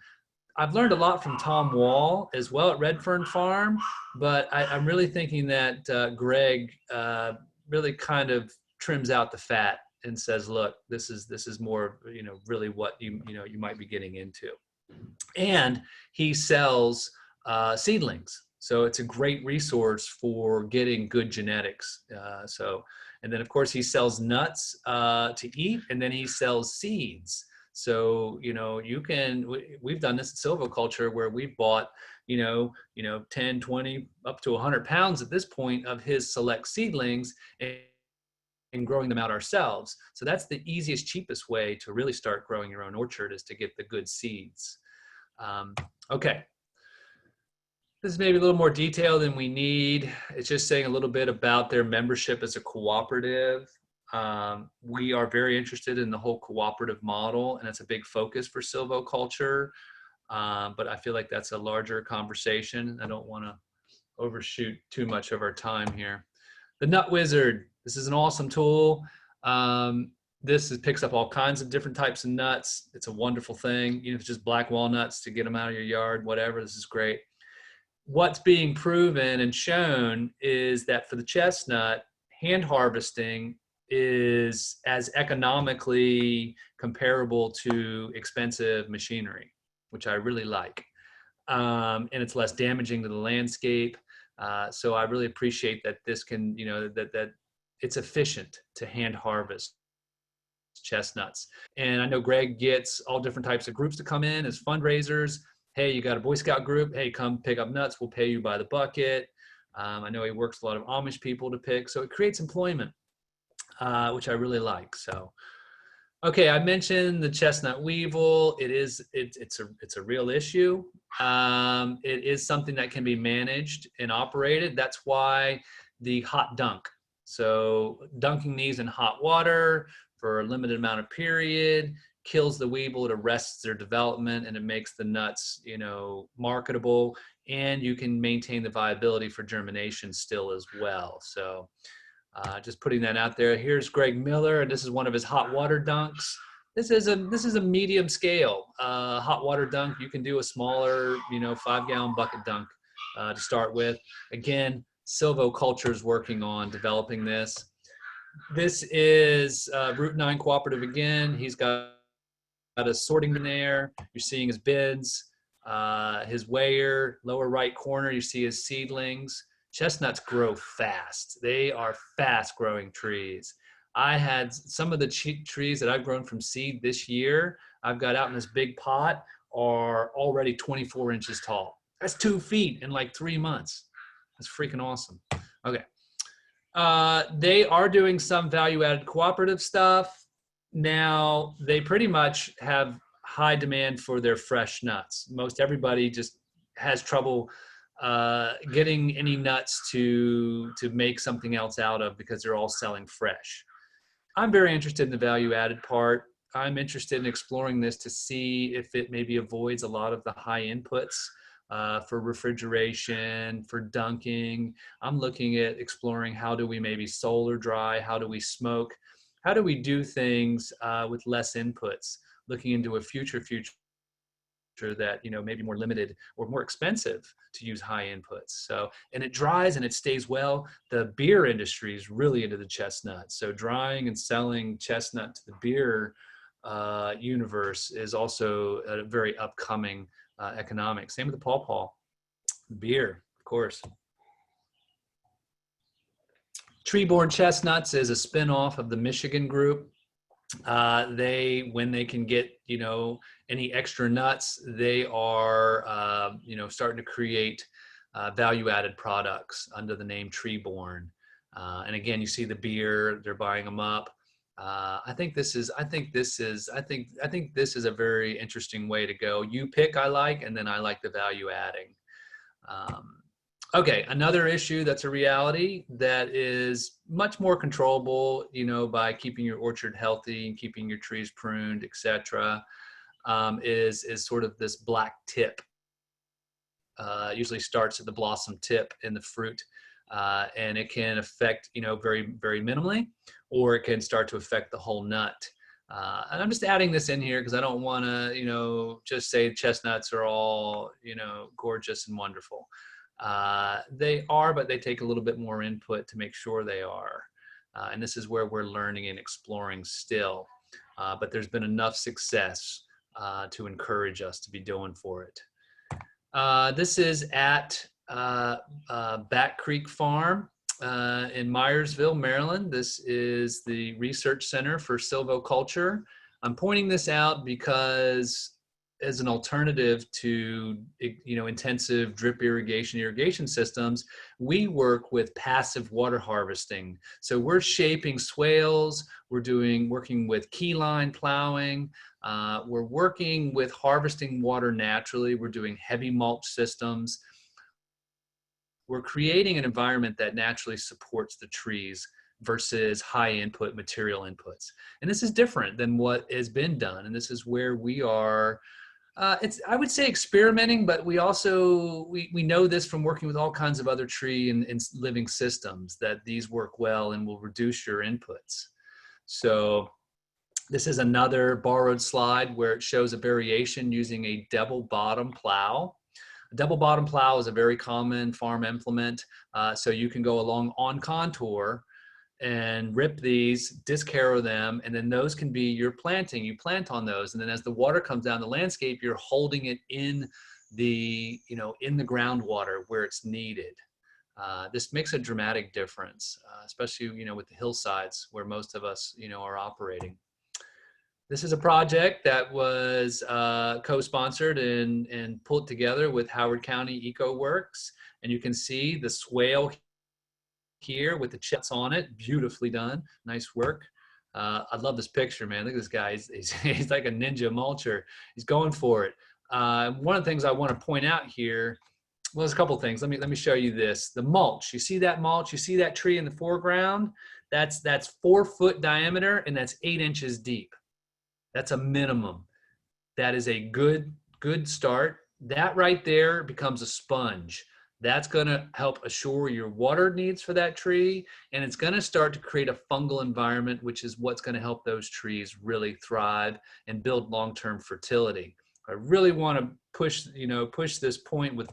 I've learned a lot from Tom Wall as well at Redfern Farm, but I'm really thinking that Greg really kind of trims out the fat and says, look, this is more, really what you might be getting into. And he sells seedlings. So it's a great resource for getting good genetics. And then of course he sells nuts to eat, and then he sells seeds. So, we've done this at silviculture where we've bought, 10, 20, up to 100 pounds at this point of his select seedlings and growing them out ourselves. So that's the easiest, cheapest way to really start growing your own orchard, is to get the good seeds. Okay. This is maybe a little more detail than we need. It's just saying a little bit about their membership as a cooperative. We are very interested in the whole cooperative model, and it's a big focus for silviculture. But I feel like that's a larger conversation. I don't want to overshoot too much of our time here. The Nut Wizard. This is an awesome tool. Picks up all kinds of different types of nuts. It's a wonderful thing. Even if it's just black walnuts to get them out of your yard, whatever, this is great. What's being proven and shown is that for the chestnut, hand harvesting is as economically comparable to expensive machinery, which I really like. And it's less damaging to the landscape. So I really appreciate that this can, that it's efficient to hand harvest chestnuts. And I know Greg gets all different types of groups to come in as fundraisers. Hey, you got a Boy Scout group? Hey, come pick up nuts. We'll pay you by the bucket. I know he works a lot of Amish people to pick. So it creates employment, which I really like. So, okay, I mentioned the chestnut weevil. It's a real issue. It is something that can be managed and operated. That's why the hot dunk. So dunking these in hot water for a limited amount of period kills the weevil. It arrests their development, and it makes the nuts, marketable, and you can maintain the viability for germination still as well. So just putting that out there. Here's Greg Miller, and this is one of his hot water dunks. This is a medium scale hot water dunk. You can do a smaller, 5-gallon bucket dunk to start with. Again, silviculture is working on developing this. This is Route 9 Cooperative again. He's got a sorting bin there. You're seeing his bins, his weigher, lower right corner, you see his seedlings. Chestnuts grow fast. They are fast growing trees. I had some of the trees that I've grown from seed this year, I've got out in this big pot, are already 24 inches tall. That's 2 feet in like 3 months. That's freaking awesome. Okay. They are doing some value-added cooperative stuff. Now, they pretty much have high demand for their fresh nuts. Most everybody just has trouble getting any nuts to make something else out of, because they're all selling fresh. I'm very interested in the value-added part. I'm interested in exploring this to see if it maybe avoids a lot of the high inputs for refrigeration, for dunking. I'm looking at exploring how do we maybe solar dry, how do we smoke, how do we do things with less inputs, looking into a future that, maybe more limited or more expensive to use high inputs. So, and it dries and it stays well. The beer industry is really into the chestnut. So drying and selling chestnut to the beer universe is also a very upcoming economic. Same with the pawpaw. Beer, of course. Tree-borne chestnuts is a spin-off of the Michigan group. When they can get, any extra nuts, they are, starting to create value-added products under the name Tree-borne. And again, you see the beer; they're buying them up. I think this is a very interesting way to go. You pick, I like, and then I like the value adding. Okay, another issue that's a reality that is much more controllable, by keeping your orchard healthy and keeping your trees pruned, etc., is sort of this black tip. Usually starts at the blossom tip in the fruit, and it can affect, very, very minimally, or it can start to affect the whole nut. And I'm just adding this in here because I don't want to, just say chestnuts are all, gorgeous and wonderful. They are, but they take a little bit more input to make sure they are. And this is where we're learning and exploring still. But there's been enough success to encourage us to be doing for it. This is at Back Creek Farm in Myersville, Maryland. This is the research center for silviculture. I'm pointing this out because as an alternative to, intensive drip irrigation systems, we work with passive water harvesting. So we're shaping swales, working with keyline plowing, we're working with harvesting water naturally, we're doing heavy mulch systems. We're creating an environment that naturally supports the trees versus high input material inputs. And this is different than what has been done. And this is where we are, I would say experimenting, but we also, we know this from working with all kinds of other tree and living systems that these work well and will reduce your inputs. So this is another borrowed slide where it shows a variation using a double bottom plow. A double bottom plow is a very common farm implement. So you can go along on contour and rip these, disc harrow them, and then those can be your planting. You plant on those, and then as the water comes down the landscape, you're holding it in the, in the groundwater where it's needed. This makes a dramatic difference, especially, with the hillsides where most of us, are operating. This is a project that was co-sponsored and pulled together with Howard County EcoWorks, and you can see the swale here with the chips on it. Beautifully done. Nice work. I love this picture, man. Look at this guy. He's like a ninja mulcher. He's going for it. One of the things I want to point out here, well, there's a couple things. Let me show you this. The mulch. You see that mulch? You see that tree in the foreground? That's 4 foot diameter and that's 8 inches deep. That's a minimum. That is a good start. That right there becomes a sponge. That's going to help assure your water needs for that tree, and it's going to start to create a fungal environment, which is what's going to help those trees really thrive and build long-term fertility. I really want to push this point with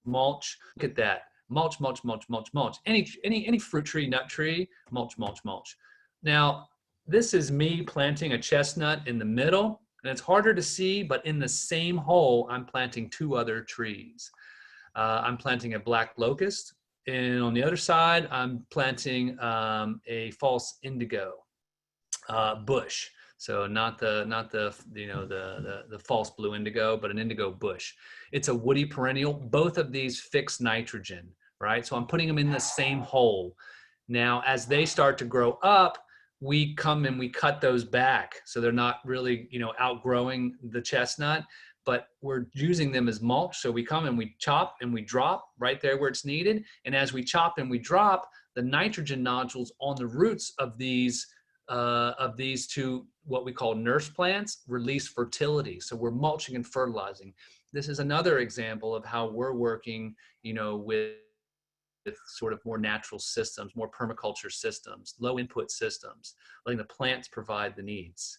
mulch. Look at that. Mulch, mulch, mulch, mulch, mulch. Any fruit tree, nut tree, mulch, mulch, mulch. Now, this is me planting a chestnut in the middle, and it's harder to see, but in the same hole, I'm planting 2 other trees. I'm planting a black locust, and on the other side, I'm planting a false indigo bush. So not the false blue indigo, but an indigo bush. It's a woody perennial. Both of these fix nitrogen, right? So I'm putting them in the same hole. Now, as they start to grow up, we come and we cut those back, so they're not really outgrowing the chestnut. But we're using them as mulch. So we come and we chop and we drop right there where it's needed. And as we chop and we drop, the nitrogen nodules on the roots of these 2, what we call nurse plants, release fertility. So we're mulching and fertilizing. This is another example of how we're working, with sort of more natural systems, more permaculture systems, low input systems, letting the plants provide the needs.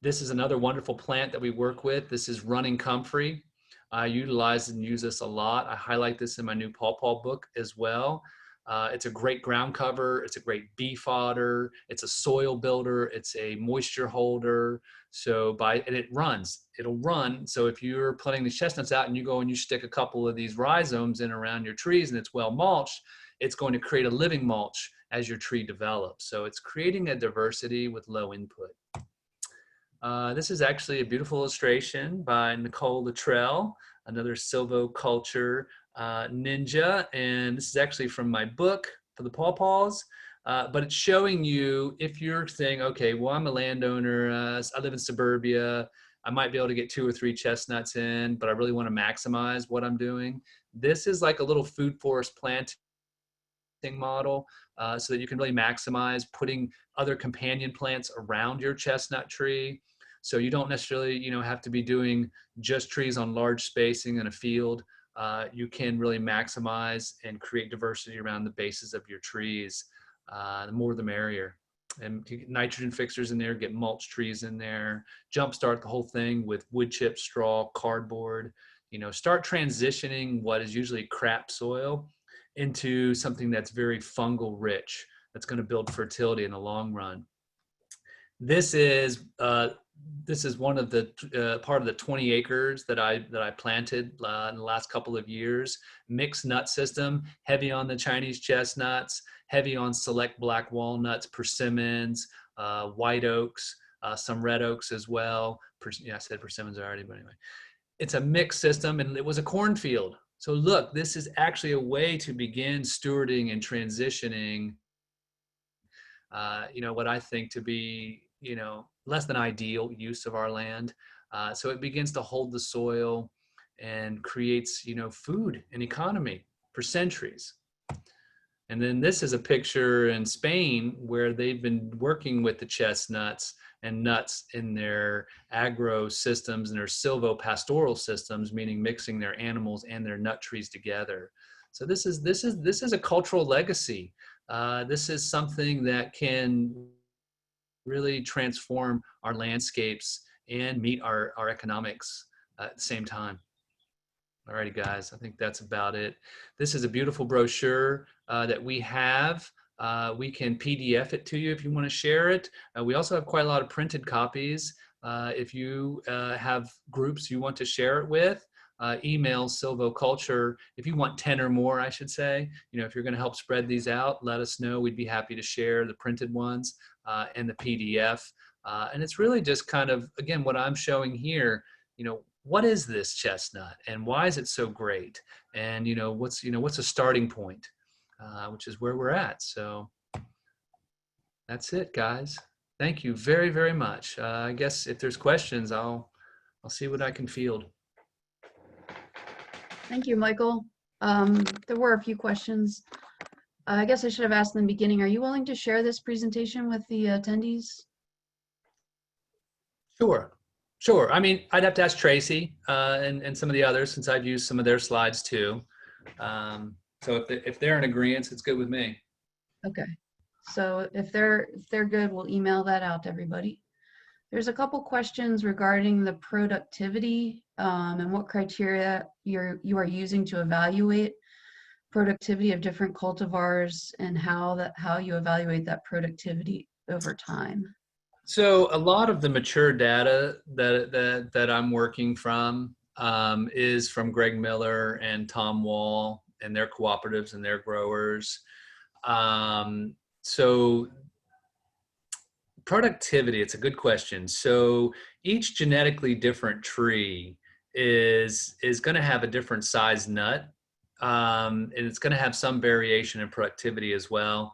This is another wonderful plant that we work with. This is running comfrey. I utilize and use this a lot. I highlight this in my new pawpaw book as well. It's a great ground cover. It's a great bee fodder. It's a soil builder. It's a moisture holder. And it runs. It'll run. So if you're putting the chestnuts out and you go and you stick a couple of these rhizomes in around your trees and it's well mulched, it's going to create a living mulch as your tree develops. So it's creating a diversity with low input. This is actually a beautiful illustration by Nicole Luttrell, another silviculture ninja. And this is actually from my book for the pawpaws. But it's showing you, if you're saying, okay, well, I'm a landowner, I live in suburbia, I might be able to get 2 or 3 chestnuts in, but I really want to maximize what I'm doing. This is like a little food forest planting model, so that you can really maximize putting other companion plants around your chestnut tree. So you don't necessarily, have to be doing just trees on large spacing in a field. You can really maximize and create diversity around the bases of your trees. The more the merrier. And get nitrogen fixers in there, get mulch trees in there, jumpstart the whole thing with wood chip, straw, cardboard. Start transitioning what is usually crap soil into something that's very fungal rich, that's going to build fertility in the long run. This is one of the part of the 20 acres that I planted in the last couple of years. Mixed nut system, heavy on the Chinese chestnuts, heavy on select black walnuts, persimmons, white oaks, some red oaks as well. I said persimmons already, but anyway. It's a mixed system, and it was a cornfield. So look, this is actually a way to begin stewarding and transitioning, what I think to be, less than ideal use of our land. So it begins to hold the soil and creates, food and economy for centuries. And then this is a picture in Spain where they've been working with the chestnuts and nuts in their agro systems and their silvopastoral systems, meaning mixing their animals and their nut trees together. So this is a cultural legacy. This is something that can really transform our landscapes and meet our economics at the same time. Alrighty, guys, I think that's about it. This is a beautiful brochure that we have. We can PDF it to you if you want to share it. We also have quite a lot of printed copies. If you have groups you want to share it with, email silvoculture. If you want 10 or more, I should say, if you're going to help spread these out, let us know. We'd be happy to share the printed ones and the PDF. And it's really just kind of, again, what I'm showing here, what is this chestnut and why is it so great? And, what's a starting point, which is where we're at. So that's it, guys. Thank you very, very much. I guess if there's questions, I'll see what I can field. Thank you, Michael. There were a few questions. I guess I should have asked in the beginning, are you willing to share this presentation with the attendees? Sure. I mean, I'd have to ask Tracy and some of the others, since I've used some of their slides too. So if they're in agreement, it's good with me. Okay. So if they're good, we'll email that out to everybody. There's a couple questions regarding the productivity and what criteria you are using to evaluate productivity of different cultivars and how you evaluate that productivity over time. So a lot of the mature data that I'm working from is from Greg Miller and Tom Wall and their cooperatives and their growers. So productivity, it's a good question. So each genetically different tree is going to have a different size nut, and it's going to have some variation in productivity as well.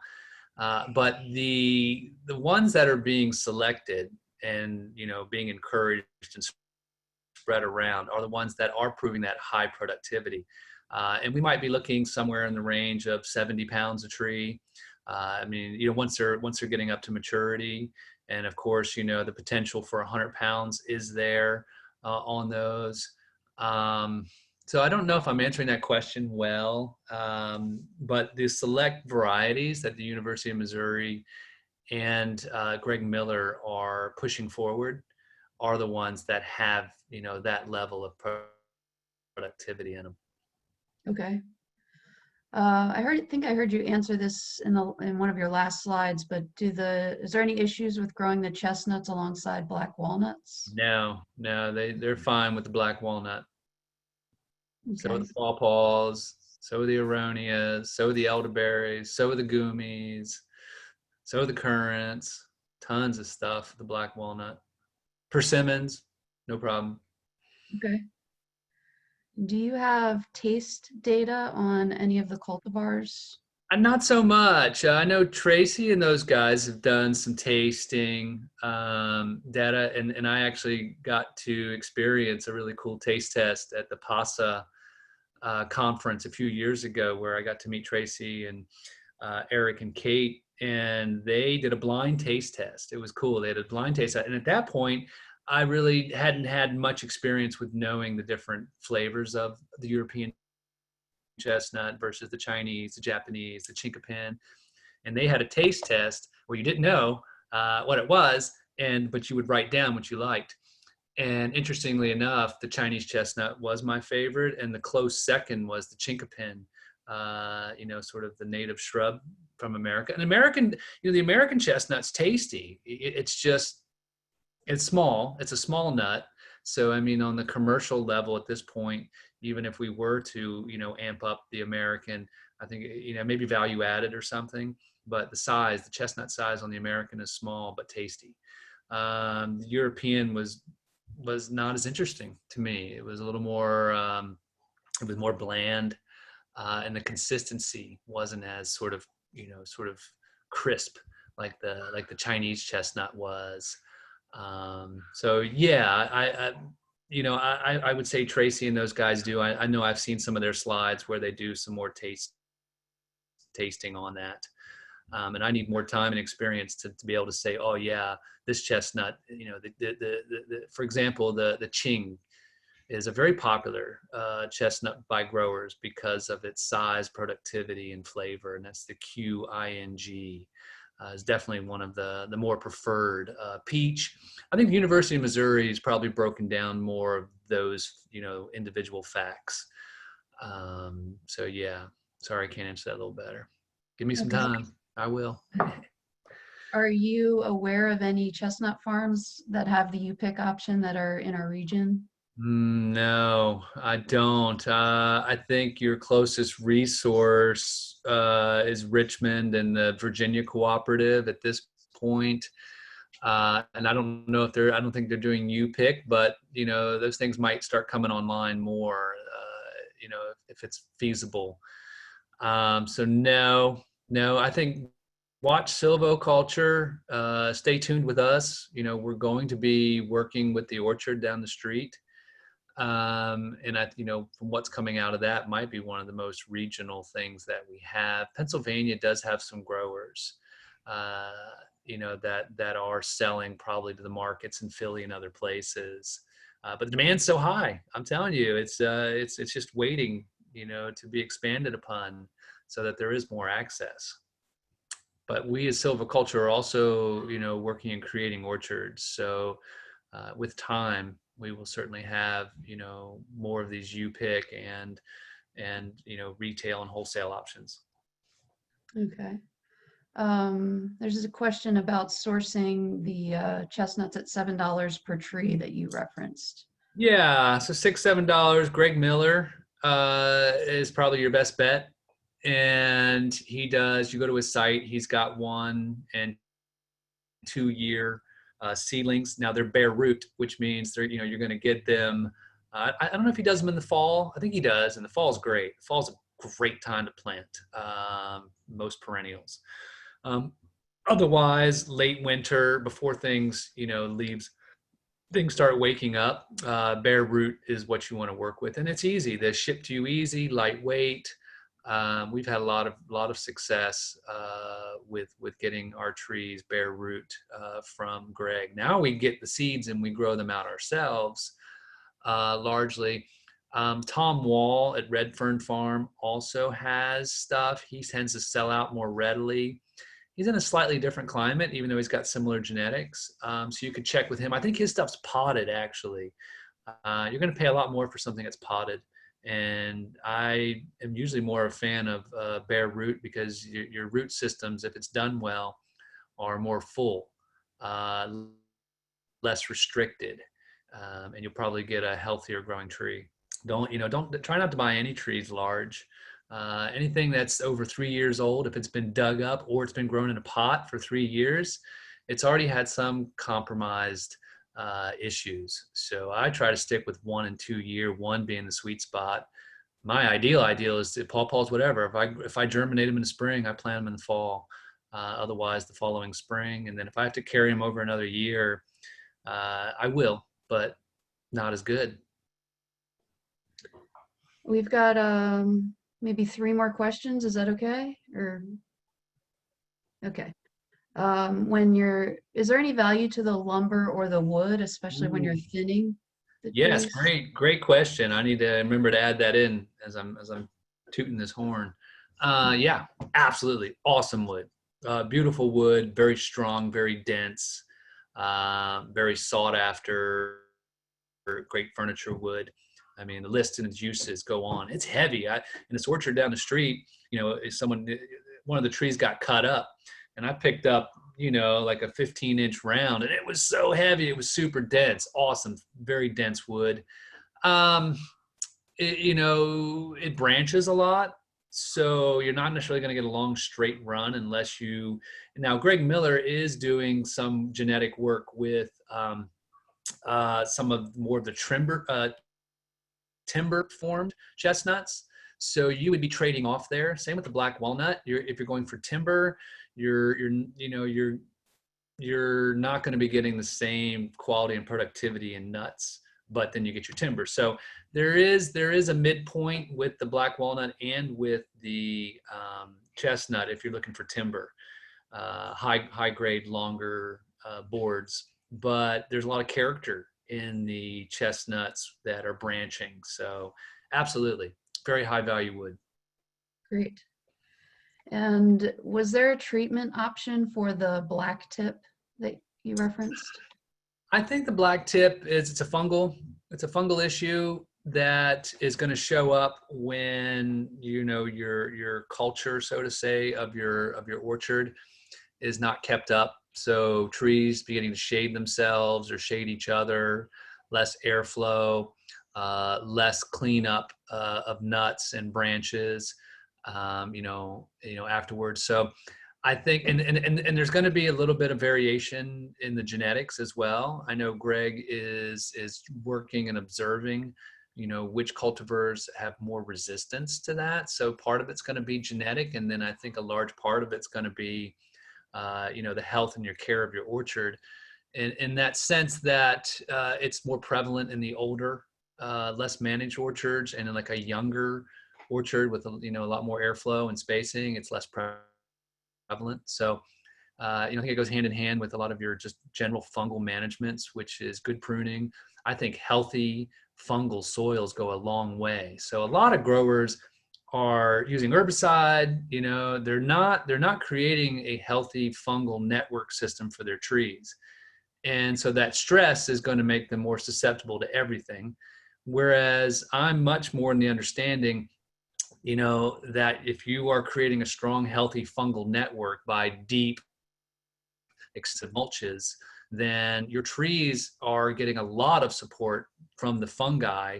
But the ones that are being selected and being encouraged and spread around are the ones that are proving that high productivity. And we might be looking somewhere in the range of 70 pounds a tree. I mean, once they're getting up to maturity, and of course, the potential for 100 pounds is there on those. So I don't know if I'm answering that question well, but the select varieties that the University of Missouri and Greg Miller are pushing forward are the ones that have, that level of productivity in them. Okay. I think I heard you answer this in one of your last slides, but is there any issues with growing the chestnuts alongside black walnuts? No, they're fine with the black walnut. Okay. So the pawpaws, so are the aronias, so are the elderberries, so are the gummies, so are the currants, tons of stuff, the black walnut. Persimmons, no problem. Okay. Do you have taste data on any of the cultivars? Not so much. I know Tracy and those guys have done some tasting data, and I actually got to experience a really cool taste test at the PASA conference a few years ago, where I got to meet Tracy and Eric and Kate, and they did a blind taste test. It was cool. They had a blind taste, and at that point, I really hadn't had much experience with knowing the different flavors of the European chestnut versus the Chinese, the Japanese, the chinkapin, and they had a taste test where you didn't know what it was, but you would write down what you liked. And interestingly enough, the Chinese chestnut was my favorite, and the close second was the chinkapin, sort of the native shrub from America. And the American chestnut's tasty. It's small. It's a small nut. So, I mean, on the commercial level at this point, even if we were to, amp up the American, I think, maybe value added or something, but the chestnut size on the American is small, but tasty. The European was not as interesting to me. It was a little more, it was more bland, and the consistency wasn't as sort of crisp like the Chinese chestnut was. So yeah, I would say Tracy and those guys do. I know I've seen some of their slides where they do some more tasting on that. And I need more time and experience to be able to say, oh yeah, this chestnut, for example, the Qing is a very popular chestnut by growers because of its size, productivity, and flavor, and that's the QING. Is definitely one of the more preferred. Peach, I think the University of Missouri has probably broken down more of those, individual facts. So yeah, sorry, I can't answer that a little better. Give me some Okay. time. I will. Are you aware of any chestnut farms that have the U-pick option that are in our region? No, I don't. I think your closest resource is Richmond and the Virginia Cooperative at this point. And I don't know I don't think they're doing U-pick, but those things might start coming online more, if it's feasible. So no, I think watch silviculture, stay tuned with us. We're going to be working with the orchard down the street. And from what's coming out of that might be one of the most regional things that we have. Pennsylvania does have some growers, that are selling probably to the markets in Philly and other places. But the demand's so high. I'm telling you, it's just waiting, to be expanded upon so that there is more access. But we as silviculture are also, working and creating orchards. So with time, we will certainly have, more of these U-pick and retail and wholesale options. Okay. There's a question about sourcing the chestnuts at $7 per tree that you referenced. Yeah, so $6-7. Greg Miller is probably your best bet, and you go to his site, he's got 1 and 2 year seedlings. Now they're bare root, which means you're going to get them. I don't know if he does them in the fall. I think he does, and the fall's great. Fall's a great time to plant most perennials. Otherwise, late winter, before things, things start waking up, bare root is what you want to work with, and it's easy. They ship to you easy, lightweight. We've had a lot of success with getting our trees bare root from Greg. Now we get the seeds and we grow them out ourselves largely. Tom Wall at Red Fern Farm also has stuff. He tends to sell out more readily. He's in a slightly different climate, even though he's got similar genetics. So you could check with him. I think his stuff's potted, actually. You're going to pay a lot more for something that's potted. And I am usually more a fan of bare root because your root systems, if it's done well, are more full, less restricted, and you'll probably get a healthier growing tree. Don't try not to buy any trees large. Anything that's over 3 years old, if it's been dug up or it's been grown in a pot for 3 years, it's already had some compromised issues. So I try to stick with 1 and 2 year, one being the sweet spot. My ideal is to pawpaws, whatever. If I germinate them in the spring, I plant them in the fall. Otherwise, the following spring. And then if I have to carry them over another year, I will, but not as good. We've got maybe 3 more questions. Is that okay? Or okay. Is there any value to the lumber or the wood, especially when you're thinning the Yes, trees? great question. I need to remember to add that in as I'm tooting this horn. Yeah, absolutely, awesome wood, beautiful wood, very strong, very dense, very sought after, great furniture wood. I mean, the list and its uses go on. It's heavy. In this orchard down the street, one of the trees got cut up, and I picked up, like a 15-inch round, and it was so heavy. It was super dense, awesome, very dense wood. It branches a lot, so you're not necessarily going to get a long straight run unless you. Now, Greg Miller is doing some genetic work with some of more of the timber formed chestnuts. So you would be trading off there. Same with the black walnut. If you're going for timber, you're not going to be getting the same quality and productivity in nuts, but then you get your timber. So there is a midpoint with the black walnut and with the chestnut if you're looking for timber, high grade, longer boards. But there's a lot of character in the chestnuts that are branching. So absolutely, very high value wood. Great. And was there a treatment option for the black tip that you referenced? I think the black tip it's a fungal issue that is going to show up when your culture, so to say, of your orchard is not kept up. So trees beginning to shade themselves or shade each other, less airflow, less cleanup of nuts and branches, afterwards. So I think, and there's going to be a little bit of variation in the genetics as well. I know Greg is working and observing, which cultivars have more resistance to that. So part of it's going to be genetic, and then I think a large part of it's going to be the health and your care of your orchard, in that sense that it's more prevalent in the older, less managed orchards, and in like a younger orchard with a lot more airflow and spacing, it's less prevalent. So I think it goes hand in hand with a lot of your just general fungal managements, which is good pruning. I think healthy fungal soils go a long way. So a lot of growers are using herbicide, they're not creating a healthy fungal network system for their trees. And so that stress is going to make them more susceptible to everything. Whereas I'm much more in the understanding, that if you are creating a strong, healthy fungal network by deep, extensive mulches, then your trees are getting a lot of support from the fungi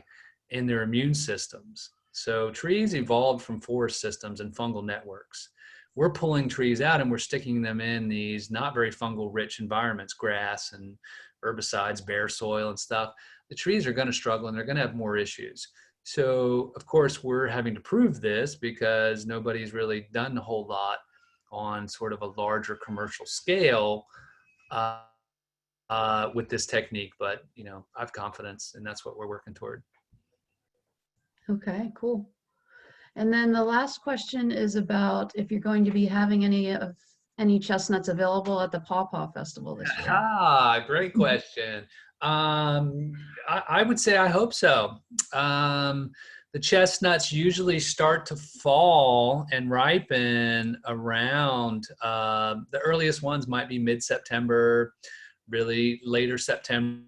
in their immune systems. So trees evolved from forest systems and fungal networks. We're pulling trees out and we're sticking them in these not very fungal rich environments, grass and herbicides, bare soil and stuff. The trees are going to struggle and they're going to have more issues. So of course we're having to prove this because nobody's really done a whole lot on sort of a larger commercial scale with this technique, but I have confidence and that's what we're working toward. Okay, cool. And then the last question is about if you're going to be having any chestnuts available at the Pawpaw Festival this year. Great question. I would say I hope so. The chestnuts usually start to fall and ripen around, the earliest ones might be mid-September, really later September,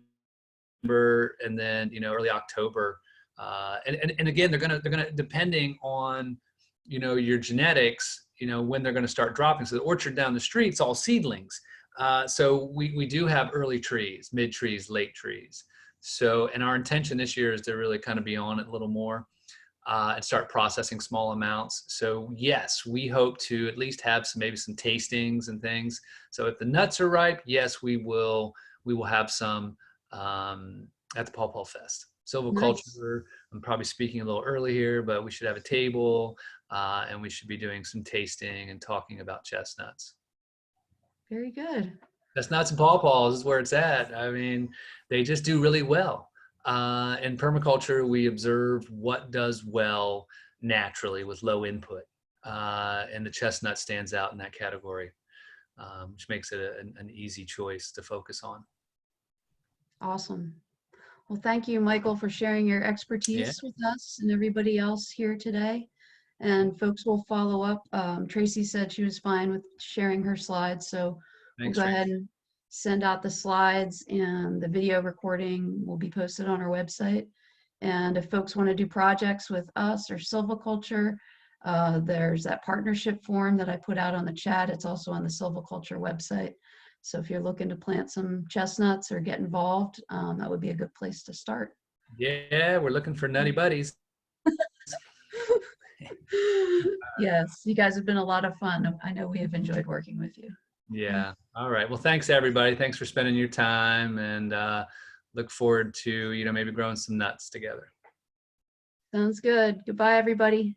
and then, early October. And again, they're gonna depending on, your genetics, when they're gonna start dropping. So the orchard down the street's all seedlings. So we do have early trees, mid trees, late trees. So, and our intention this year is to really kind of be on it a little more. and start processing small amounts. So yes, we hope to at least have maybe some tastings and things. So if the nuts are ripe, yes, we will have some at the Paw Paw Fest. Nice. Silviculture, I'm probably speaking a little early here, but we should have a table and we should be doing some tasting and talking about chestnuts. Very good. Chestnuts and pawpaws is where it's at. I mean, they just do really well. In permaculture, we observe what does well naturally with low input. And the chestnut stands out in that category, which makes it an easy choice to focus on. Awesome. Well, thank you, Michael, for sharing your expertise with us and everybody else here today. And folks will follow up. Tracy said she was fine with sharing her slides, so Thanks, we'll go Tracy. ahead and send out the slides, and the video recording will be posted on our website. And if folks want to do projects with us or silviculture, there's that partnership form that I put out on the chat. It's also on the silviculture website. So if you're looking to plant some chestnuts or get involved, that would be a good place to start. Yeah, we're looking for nutty buddies. Yes, you guys have been a lot of fun. I know we have enjoyed working with you. Yeah. All right. Well, thanks everybody. Thanks for spending your time, and look forward to, maybe growing some nuts together. Sounds good. Goodbye, everybody.